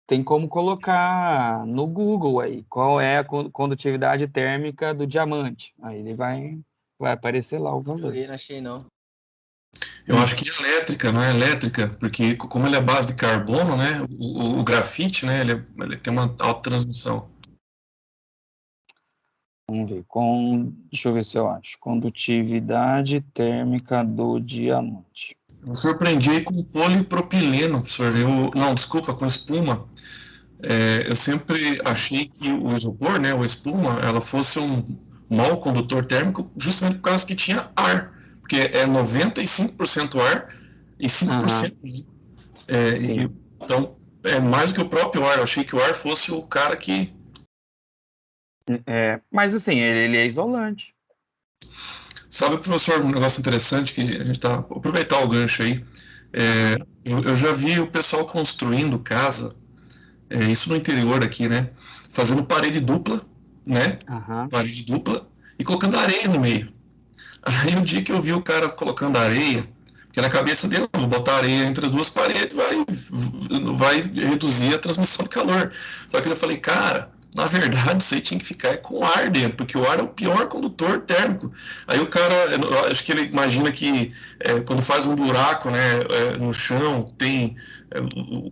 tem como colocar no Google aí, qual é a condutividade térmica do diamante. Aí ele vai aparecer lá o valor. Joguei, não achei não. Eu acho que é elétrica, não é elétrica, porque como ele é base de carbono, né, o grafite, né, ele tem uma alta transmissão. Vamos ver, deixa eu ver se eu acho. Condutividade térmica do diamante. Eu me surpreendi aí com polipropileno, professor. Não, desculpa, com espuma. Eu sempre achei que o isopor, né, ou espuma, ela fosse um mau condutor térmico justamente por causa que tinha ar. Porque é 95% ar e 5%. Sim. Então, é mais do que o próprio ar. Eu achei que o ar fosse o cara que... Mas assim, ele é isolante. Sabe, professor, um negócio interessante que a gente tá... Aproveitar o gancho aí. Eu já vi o pessoal construindo casa, isso no interior aqui, né? Fazendo parede dupla, né? Aham. Parede dupla e colocando areia no meio. Aí um dia que eu vi o cara colocando areia, porque na cabeça dele, vou botar areia entre as duas paredes, vai reduzir a transmissão de calor. Só que eu falei, cara, na verdade isso aí tinha que ficar com ar dentro, porque o ar é o pior condutor térmico. Aí o cara, eu acho que ele imagina que quando faz um buraco, né, no chão, tem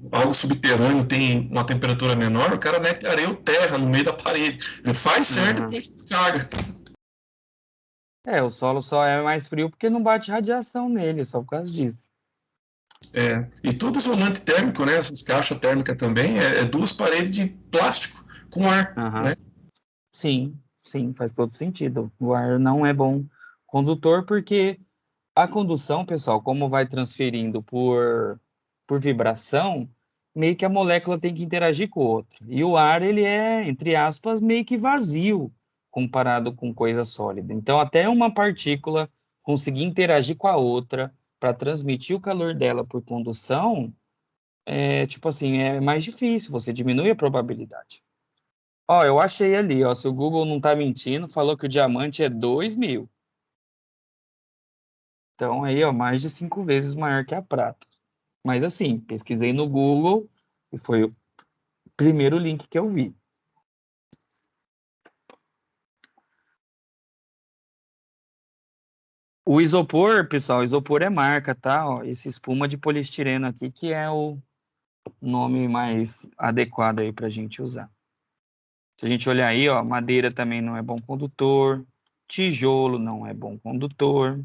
algo subterrâneo, tem uma temperatura menor, o cara mete areia ou terra no meio da parede. Ele faz certo e depois caga. O solo só é mais frio porque não bate radiação nele, só por causa disso. E todo isolante térmico, né? Essas caixas térmicas também, duas paredes de plástico com ar, Aham. né? Sim, faz todo sentido. O ar não é bom condutor porque a condução, pessoal, como vai transferindo por vibração, meio que a molécula tem que interagir com outra. E o ar, ele é, entre aspas, meio que vazio comparado com coisa sólida. Então, até uma partícula conseguir interagir com a outra para transmitir o calor dela por condução, tipo assim, é mais difícil, você diminui a probabilidade. Ó, eu achei ali, ó, se o Google não tá mentindo, falou que o diamante é 2.000. Então, aí, ó, mais de 5 vezes maior que a prata. Mas, assim, pesquisei no Google e foi o primeiro link que eu vi. O isopor, pessoal, isopor é marca, tá? Ó, esse espuma de poliestireno aqui que é o nome mais adequado aí pra gente usar. Se a gente olhar aí, ó, madeira também não é bom condutor, tijolo não é bom condutor,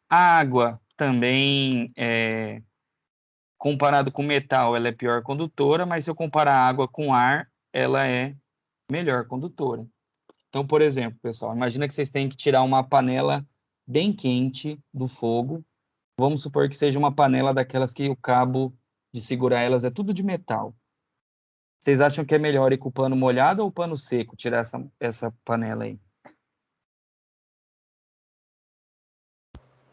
água também comparado com metal, ela é pior condutora, mas se eu comparar a água com ar, ela é melhor condutora. Então, por exemplo, pessoal, imagina que vocês têm que tirar uma panela bem quente do fogo. Vamos supor que seja uma panela daquelas que o cabo de segurar elas é tudo de metal. Vocês acham que é melhor ir com o pano molhado ou o pano seco tirar essa panela aí?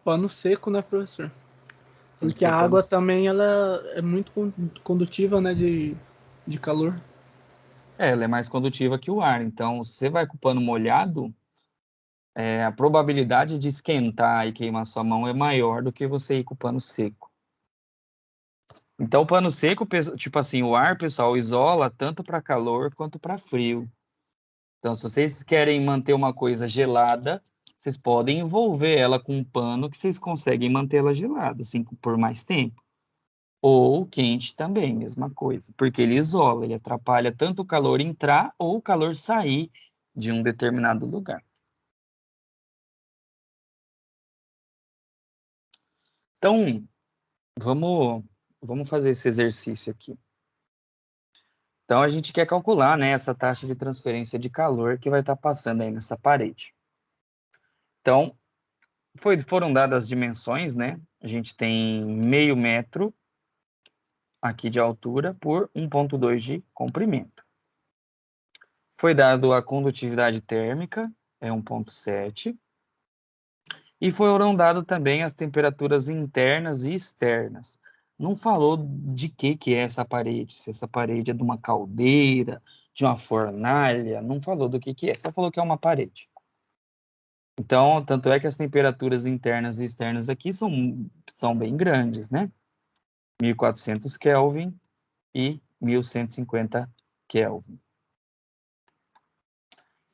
Pano seco, né, professor? Tem que Porque ser a pano água seco. também ela é muito condutiva, né, de calor. Ela é mais condutiva que o ar. Então, se você vai com o pano molhado, a probabilidade de esquentar e queimar sua mão é maior do que você ir com o pano seco. Então, o pano seco, tipo assim, o ar, pessoal, isola tanto para calor quanto para frio. Então, se vocês querem manter uma coisa gelada, vocês podem envolver ela com um pano que vocês conseguem mantê-la gelada, assim, por mais tempo. Ou quente também, mesma coisa, porque ele isola, ele atrapalha tanto o calor entrar ou o calor sair de um determinado lugar. Então, vamos fazer esse exercício aqui. Então, a gente quer calcular, né, essa taxa de transferência de calor que vai estar passando aí nessa parede. Então, foram dadas as dimensões, né? A gente tem meio metro aqui de altura por 1,2 de comprimento. Foi dado a condutividade térmica, é 1,7. E foram dadas também as temperaturas internas e externas. não falou de que é essa parede, se essa parede é de uma caldeira, de uma fornalha, não falou do que é, só falou que é uma parede. Então, tanto é que as temperaturas internas e externas aqui são bem grandes, né? 1400 Kelvin e 1150 Kelvin.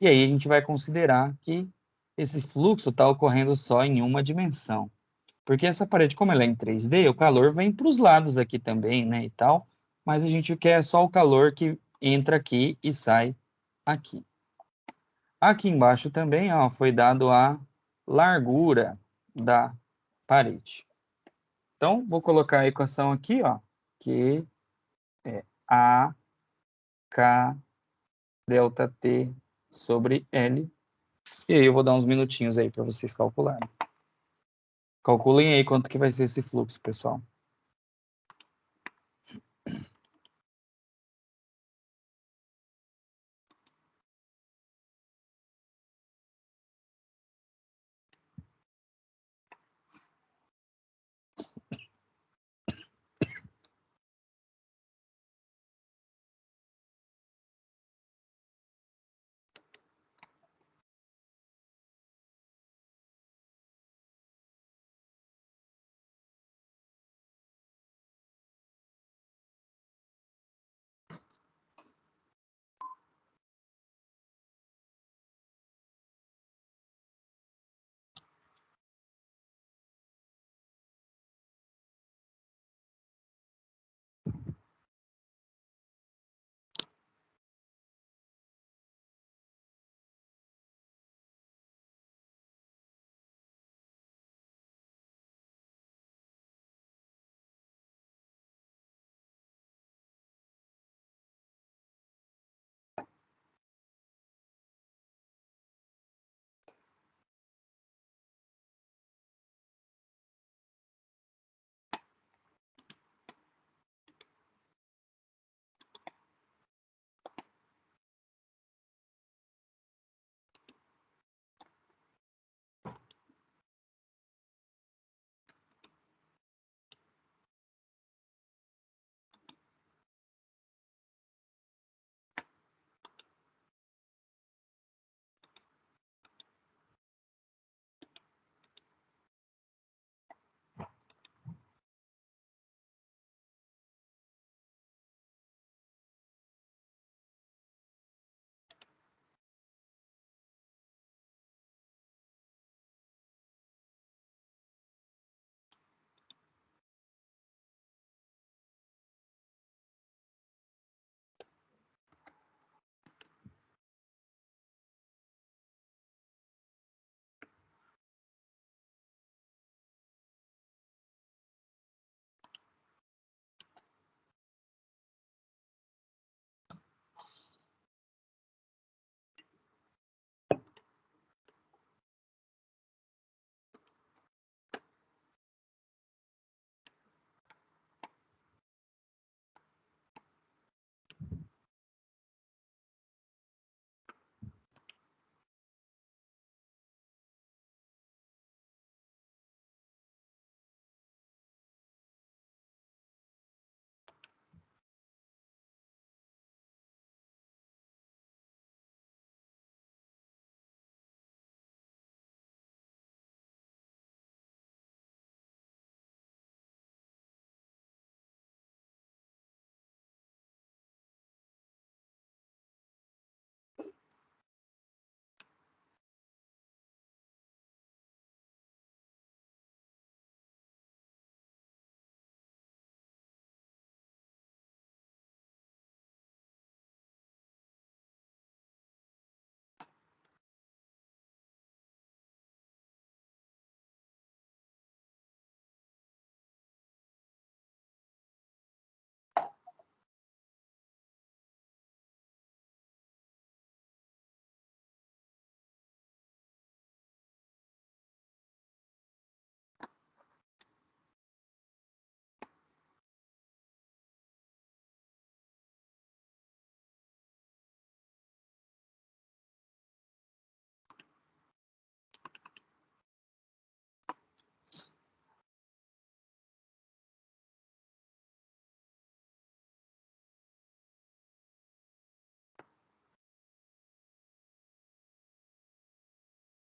E aí a gente vai considerar que esse fluxo está ocorrendo só em uma dimensão. Porque essa parede, como ela é em 3D, o calor vem para os lados aqui também, né, e tal, mas a gente quer só o calor que entra aqui e sai aqui. Aqui embaixo também, ó, foi dado a largura da parede. Então, vou colocar a equação aqui, ó, que é A K delta T sobre L. E aí eu vou dar uns minutinhos aí para vocês calcularem. Calculem aí quanto que vai ser esse fluxo, pessoal.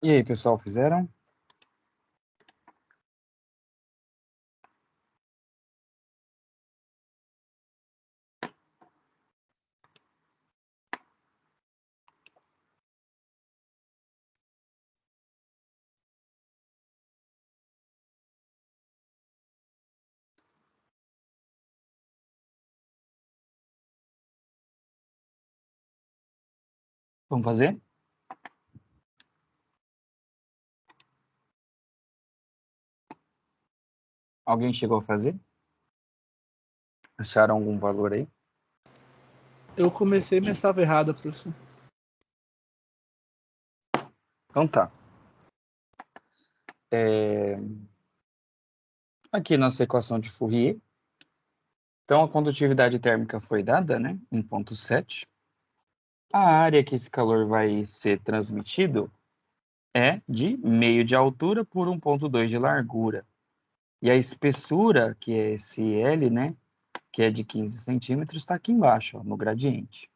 E aí, pessoal, fizeram? Vamos fazer? Alguém chegou a fazer? Acharam algum valor aí? Eu comecei, mas estava errado, professor. Então tá. Aqui nossa equação de Fourier. Então a condutividade térmica foi dada, né? 1,7. A área que esse calor vai ser transmitido é de meio de altura por 1,2 de largura. E a espessura, que é esse L, né? Que é de 15 centímetros, está aqui embaixo, ó, no gradiente.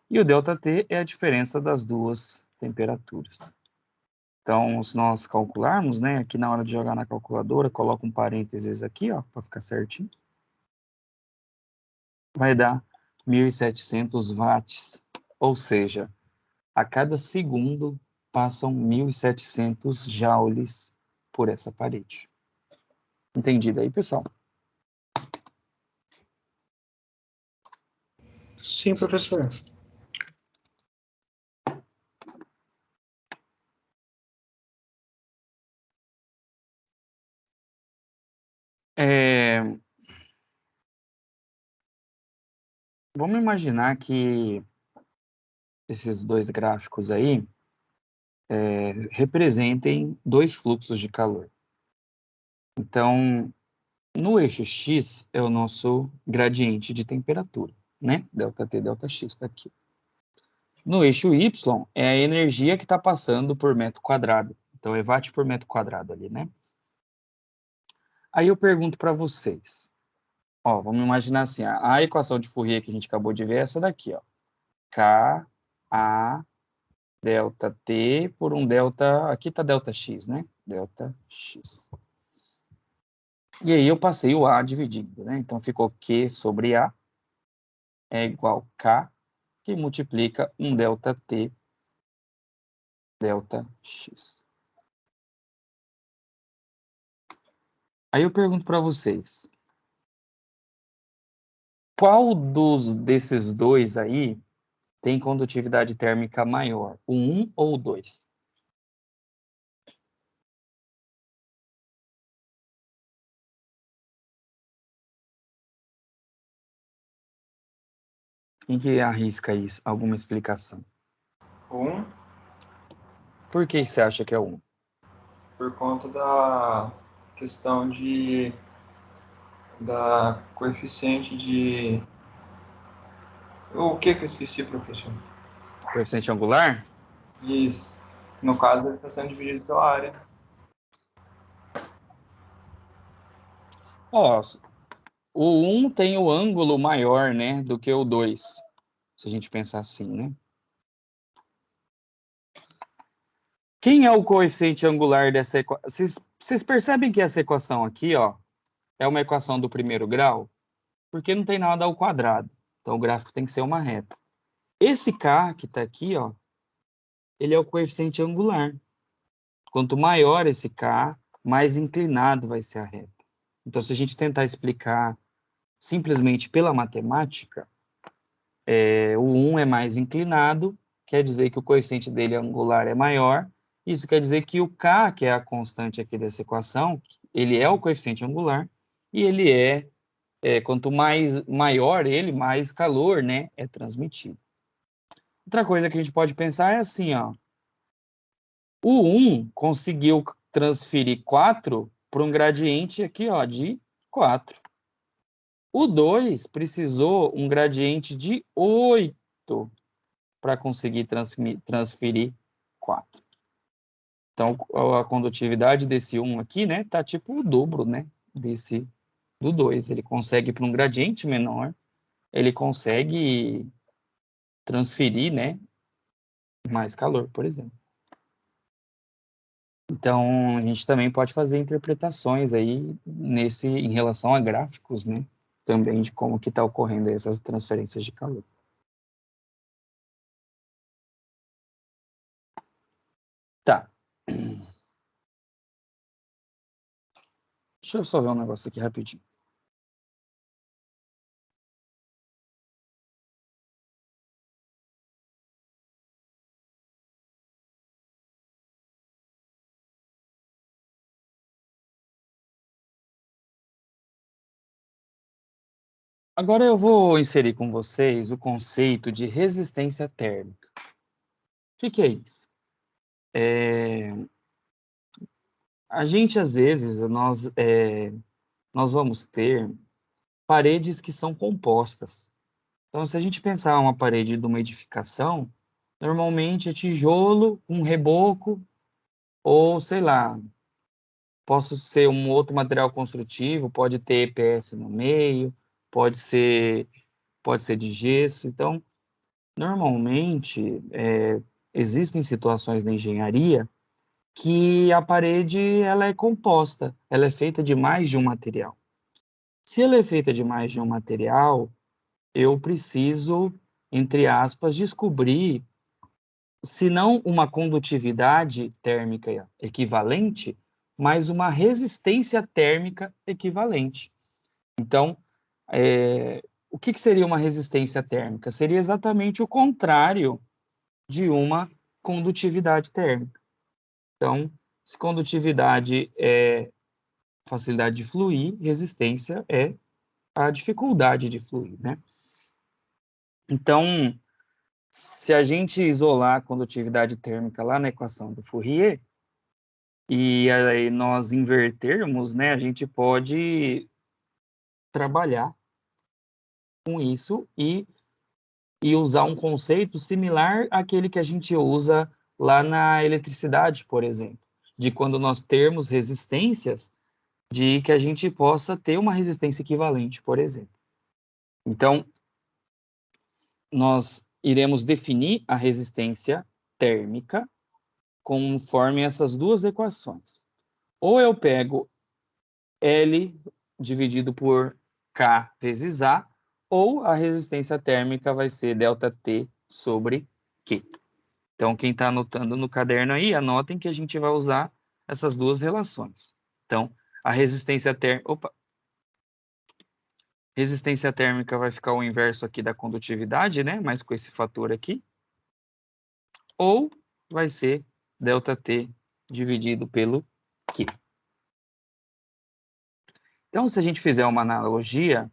E o ΔT é a diferença das duas temperaturas. Então, se nós calcularmos, né, aqui na hora de jogar na calculadora, coloca um parênteses aqui, ó, para ficar certinho. Vai dar 1.700 watts, ou seja, a cada segundo passam 1.700 joules por essa parede. Entendido aí, pessoal? Sim, professor. Vamos imaginar que esses dois gráficos aí representem dois fluxos de calor. Então, no eixo X é o nosso gradiente de temperatura, né? ΔT, ΔX está aqui. No eixo Y é a energia que está passando por metro quadrado. Então, é watt por metro quadrado ali, né? Aí eu pergunto para vocês. Ó, vamos imaginar assim, a equação de Fourier que a gente acabou de ver é essa daqui, ó. K, A, ΔT por um delta... Aqui está ΔX, né? ΔX. E aí eu passei o A dividindo, né? Então, ficou Q sobre A é igual K, que multiplica um ΔT, ΔX. Aí eu pergunto para vocês, qual desses dois aí tem condutividade térmica maior, o 1 ou o 2? Quem que arrisca isso? Alguma explicação? Um, Por que você acha que é o 1? por conta da questão da coeficiente de... O que eu esqueci, professor? Coeficiente angular? Isso. No caso, ele está sendo dividido pela área. Ó, o 1 tem o ângulo maior, né, do que o 2, se a gente pensar assim, né? Quem é o coeficiente angular dessa equação? Vocês percebem que essa equação aqui, ó, é uma equação do primeiro grau? Porque não tem nada ao quadrado. Então, o gráfico tem que ser uma reta. Esse K que está aqui, ó, ele é o coeficiente angular. Quanto maior esse K, mais inclinado vai ser a reta. Então, se a gente tentar explicar simplesmente pela matemática, o 1 é mais inclinado, quer dizer que o coeficiente dele angular é maior. Isso quer dizer que o K, que é a constante aqui dessa equação, ele é o coeficiente angular, e ele quanto maior ele, mais calor, né, é transmitido. Outra coisa que a gente pode pensar é assim, ó. O 1 conseguiu transferir 4 para um gradiente aqui, ó, de 4. O 2 precisou um gradiente de 8 para conseguir transferir 4. Então, a condutividade desse 1 aqui, né, tá tipo o dobro, né, do 2. Ele consegue para um gradiente menor, ele consegue transferir, né, mais calor, por exemplo. Então, a gente também pode fazer interpretações aí em relação a gráficos, né? Também de como que está ocorrendo essas transferências de calor. Tá. Deixa eu só ver um negócio aqui rapidinho. Agora eu vou inserir com vocês o conceito de resistência térmica. O que é isso? A gente, às vezes, nós vamos ter paredes que são compostas. Então, se a gente pensar uma parede de uma edificação, normalmente é tijolo, um reboco, ou, sei lá, posso ser um outro material construtivo, pode ter EPS no meio, pode ser de gesso. Então, normalmente, existem situações na engenharia que a parede ela é composta, ela é feita de mais de um material. Se ela é feita de mais de um material, eu preciso, entre aspas, descobrir se não uma condutividade térmica equivalente, mas uma resistência térmica equivalente. Então, o que seria uma resistência térmica? Seria exatamente o contrário de uma condutividade térmica. Então, se condutividade é facilidade de fluir, resistência é a dificuldade de fluir, né? Então, se a gente isolar a condutividade térmica lá na equação do Fourier, e aí nós invertermos, né, a gente pode trabalhar com isso e usar um conceito similar àquele que a gente usa lá na eletricidade, por exemplo, de quando nós termos resistências, de que a gente possa ter uma resistência equivalente, por exemplo. Então, nós iremos definir a resistência térmica conforme essas duas equações. Ou eu pego L dividido por K vezes A, ou a resistência térmica vai ser ΔT sobre Q. Então, quem está anotando no caderno aí, anotem que a gente vai usar essas duas relações. Então, a resistência térmica... Resistência térmica vai ficar o inverso aqui da condutividade, né? Mas com esse fator aqui. Ou vai ser ΔT dividido pelo Q. Então, se a gente fizer uma analogia,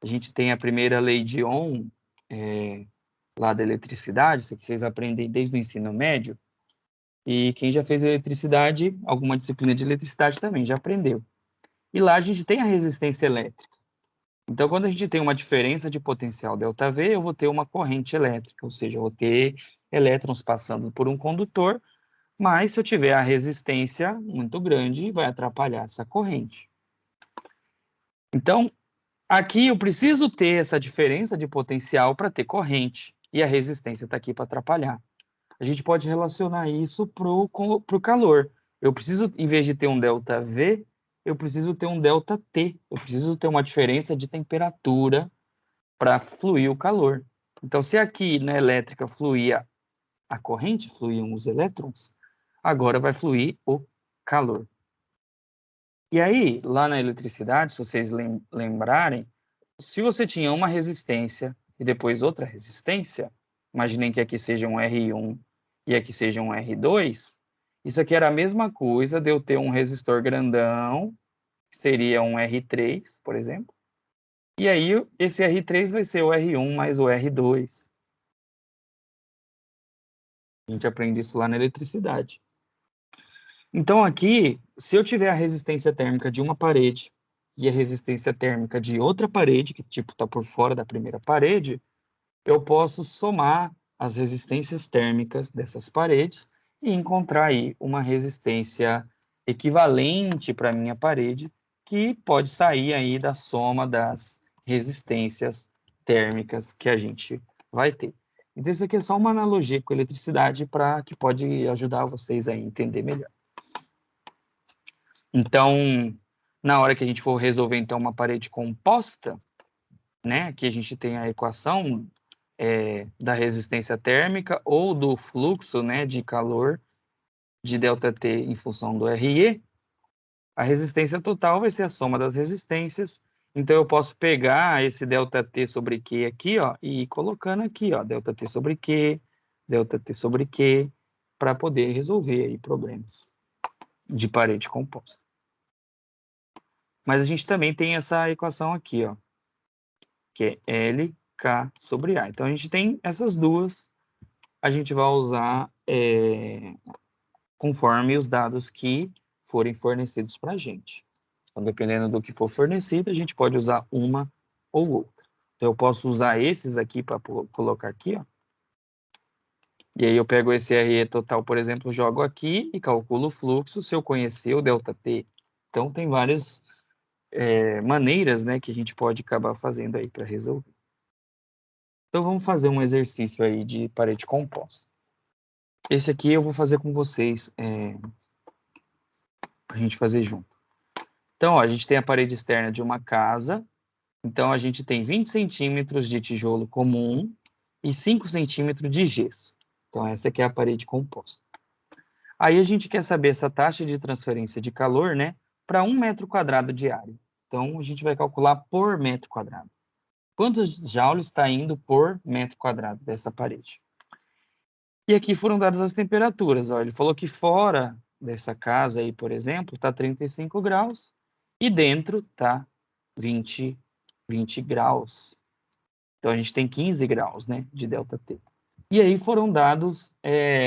a gente tem a primeira lei de Ohm, lá da eletricidade, isso aqui vocês aprendem desde o ensino médio, e quem já fez eletricidade, alguma disciplina de eletricidade também já aprendeu. E lá a gente tem a resistência elétrica. Então, quando a gente tem uma diferença de potencial ΔV, eu vou ter uma corrente elétrica, ou seja, eu vou ter elétrons passando por um condutor, mas se eu tiver a resistência muito grande, vai atrapalhar essa corrente. Então, aqui eu preciso ter essa diferença de potencial para ter corrente, e a resistência está aqui para atrapalhar. A gente pode relacionar isso para o calor. Eu preciso, em vez de ter um ΔV, eu preciso ter um ΔT. Eu preciso ter uma diferença de temperatura para fluir o calor. Então, se aqui na elétrica fluía a corrente, fluíam os elétrons, agora vai fluir o calor. E aí, lá na eletricidade, se vocês lembrarem, se você tinha uma resistência e depois outra resistência, imaginem que aqui seja um R1 e aqui seja um R2, isso aqui era a mesma coisa de eu ter um resistor grandão, que seria um R3, por exemplo, e aí esse R3 vai ser o R1 mais o R2. A gente aprende isso lá na eletricidade. Então aqui, se eu tiver a resistência térmica de uma parede e a resistência térmica de outra parede, que tipo está por fora da primeira parede, eu posso somar as resistências térmicas dessas paredes e encontrar aí uma resistência equivalente para a minha parede, que pode sair aí da soma das resistências térmicas que a gente vai ter. Então isso aqui é só uma analogia com a eletricidade que pode ajudar vocês a entender melhor. Então, na hora que a gente for resolver, então, uma parede composta, né? Aqui a gente tem a equação da resistência térmica ou do fluxo, né, de calor de ΔT em função do RE. A resistência total vai ser a soma das resistências. Então, eu posso pegar esse ΔT sobre Q aqui, ó, e ir colocando aqui, ó, ΔT sobre Q, ΔT sobre Q, para poder resolver aí problemas de parede composta. Mas a gente também tem essa equação aqui, ó, que é LK sobre A. Então, a gente tem essas duas, a gente vai usar conforme os dados que forem fornecidos para a gente. Então, dependendo do que for fornecido, a gente pode usar uma ou outra. Então, eu posso usar esses aqui para colocar aqui, ó. E aí eu pego esse RE total, por exemplo, jogo aqui e calculo o fluxo se eu conhecer o ΔT. Então, tem várias maneiras, né, que a gente pode acabar fazendo aí para resolver. Então, vamos fazer um exercício aí de parede composta. Esse aqui eu vou fazer com vocês, para a gente fazer junto. Então, ó, a gente tem a parede externa de uma casa. Então, a gente tem 20 centímetros de tijolo comum e 5 centímetros de gesso. Então, essa aqui é a parede composta. Aí, a gente quer saber essa taxa de transferência de calor, né, para 1 metro quadrado de área. Então, a gente vai calcular por metro quadrado. Quantos joules está indo por metro quadrado dessa parede? E aqui foram dadas as temperaturas. Ó, ele falou que fora dessa casa aí, por exemplo, está 35 graus e dentro está 20 graus. Então, a gente tem 15 graus, né, de ΔT. E aí foram dados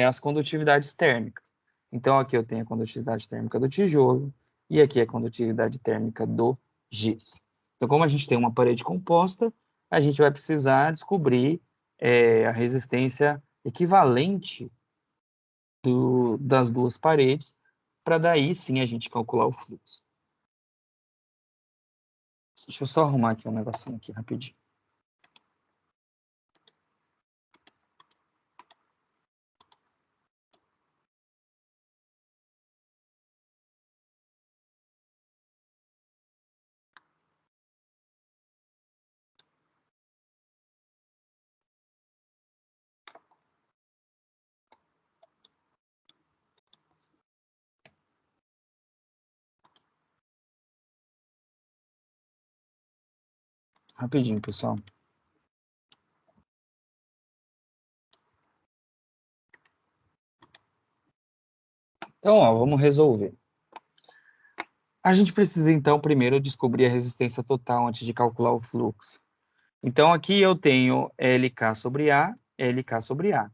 as condutividades térmicas. Então, aqui eu tenho a condutividade térmica do tijolo e aqui a condutividade térmica do gesso. Então, como a gente tem uma parede composta, a gente vai precisar descobrir a resistência equivalente das duas paredes, para daí sim a gente calcular o fluxo. Deixa eu só arrumar aqui um negocinho aqui rapidinho. Rapidinho, pessoal. Então, ó, vamos resolver. A gente precisa, então, primeiro descobrir a resistência total antes de calcular o fluxo. Então, aqui eu tenho LK sobre A, LK sobre A.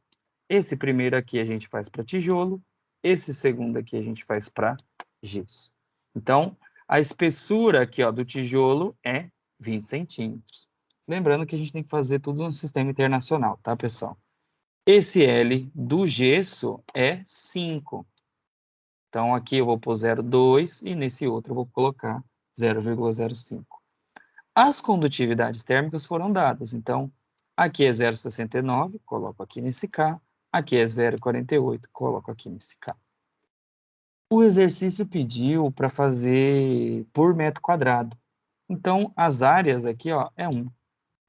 Esse primeiro aqui a gente faz para tijolo, esse segundo aqui a gente faz para gesso. Então, a espessura aqui, ó, do tijolo é 20 centímetros. Lembrando que a gente tem que fazer tudo no sistema internacional, tá, pessoal? Esse L do gesso é 5. Então, aqui eu vou pôr 0,2 e nesse outro eu vou colocar 0,05. As condutividades térmicas foram dadas. Então, aqui é 0,69, coloco aqui nesse K. Aqui é 0,48, coloco aqui nesse K. O exercício pediu para fazer por metro quadrado. Então, as áreas aqui, ó, é 1.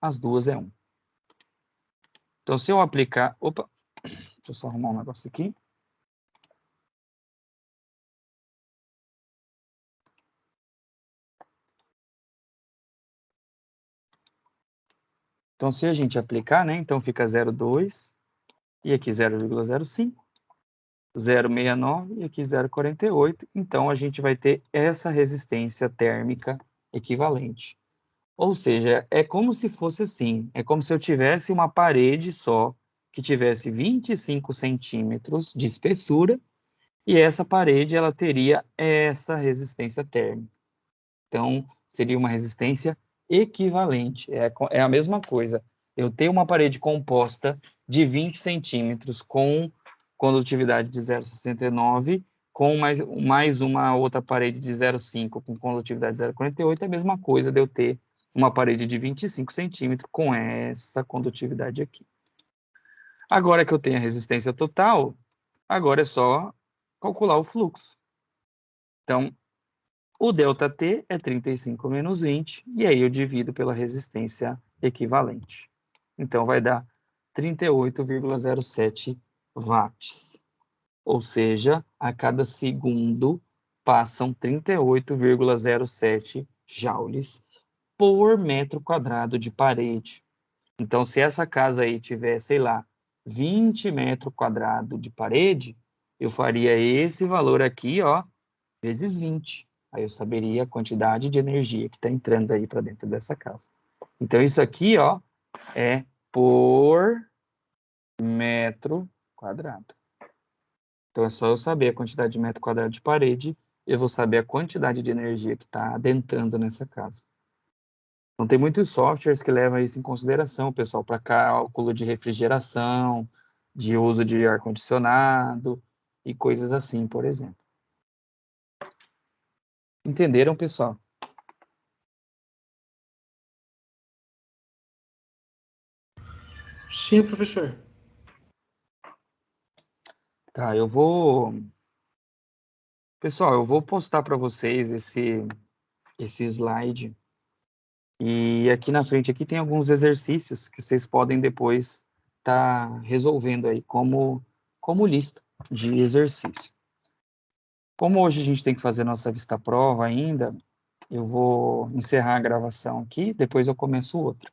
As duas é 1. Então, se eu aplicar... Opa! Deixa eu só arrumar um negócio aqui. Então, se a gente aplicar, né, então fica 0,2, e aqui 0,05, 0,69 e aqui 0,48. Então, a gente vai ter essa resistência térmica equivalente. Ou seja, é como se fosse assim, é como se eu tivesse uma parede só, que tivesse 25 centímetros de espessura, e essa parede ela teria essa resistência térmica. Então, seria uma resistência equivalente, é a mesma coisa. Eu tenho uma parede composta de 20 centímetros com condutividade de 0,69, com mais uma outra parede de 0,5 com condutividade de 0,48, é a mesma coisa de eu ter uma parede de 25 centímetros com essa condutividade aqui. Agora que eu tenho a resistência total, agora é só calcular o fluxo. Então, O ΔT é 35 menos 20, e aí eu divido pela resistência equivalente. Então, vai dar 38,07 watts. Ou seja, a cada segundo passam 38,07 joules por metro quadrado de parede. Então, se essa casa aí tiver, sei lá, 20 metros quadrados de parede, eu faria esse valor aqui, ó, vezes 20. Aí eu saberia a quantidade de energia que está entrando aí para dentro dessa casa. Então, isso aqui, ó, é por metro quadrado. Então, é só eu saber a quantidade de metro quadrado de parede, eu vou saber a quantidade de energia que está adentrando nessa casa. Então, tem muitos softwares que levam isso em consideração, pessoal, para cálculo de refrigeração, de uso de ar-condicionado e coisas assim, por exemplo. Entenderam, pessoal? Sim, professor. Tá, eu vou... Pessoal, eu vou postar para vocês esse slide. E aqui na frente aqui tem alguns exercícios que vocês podem depois estar resolvendo aí como lista de exercício. Como hoje a gente tem que fazer nossa vista-prova ainda, eu vou encerrar a gravação aqui, depois eu começo outra.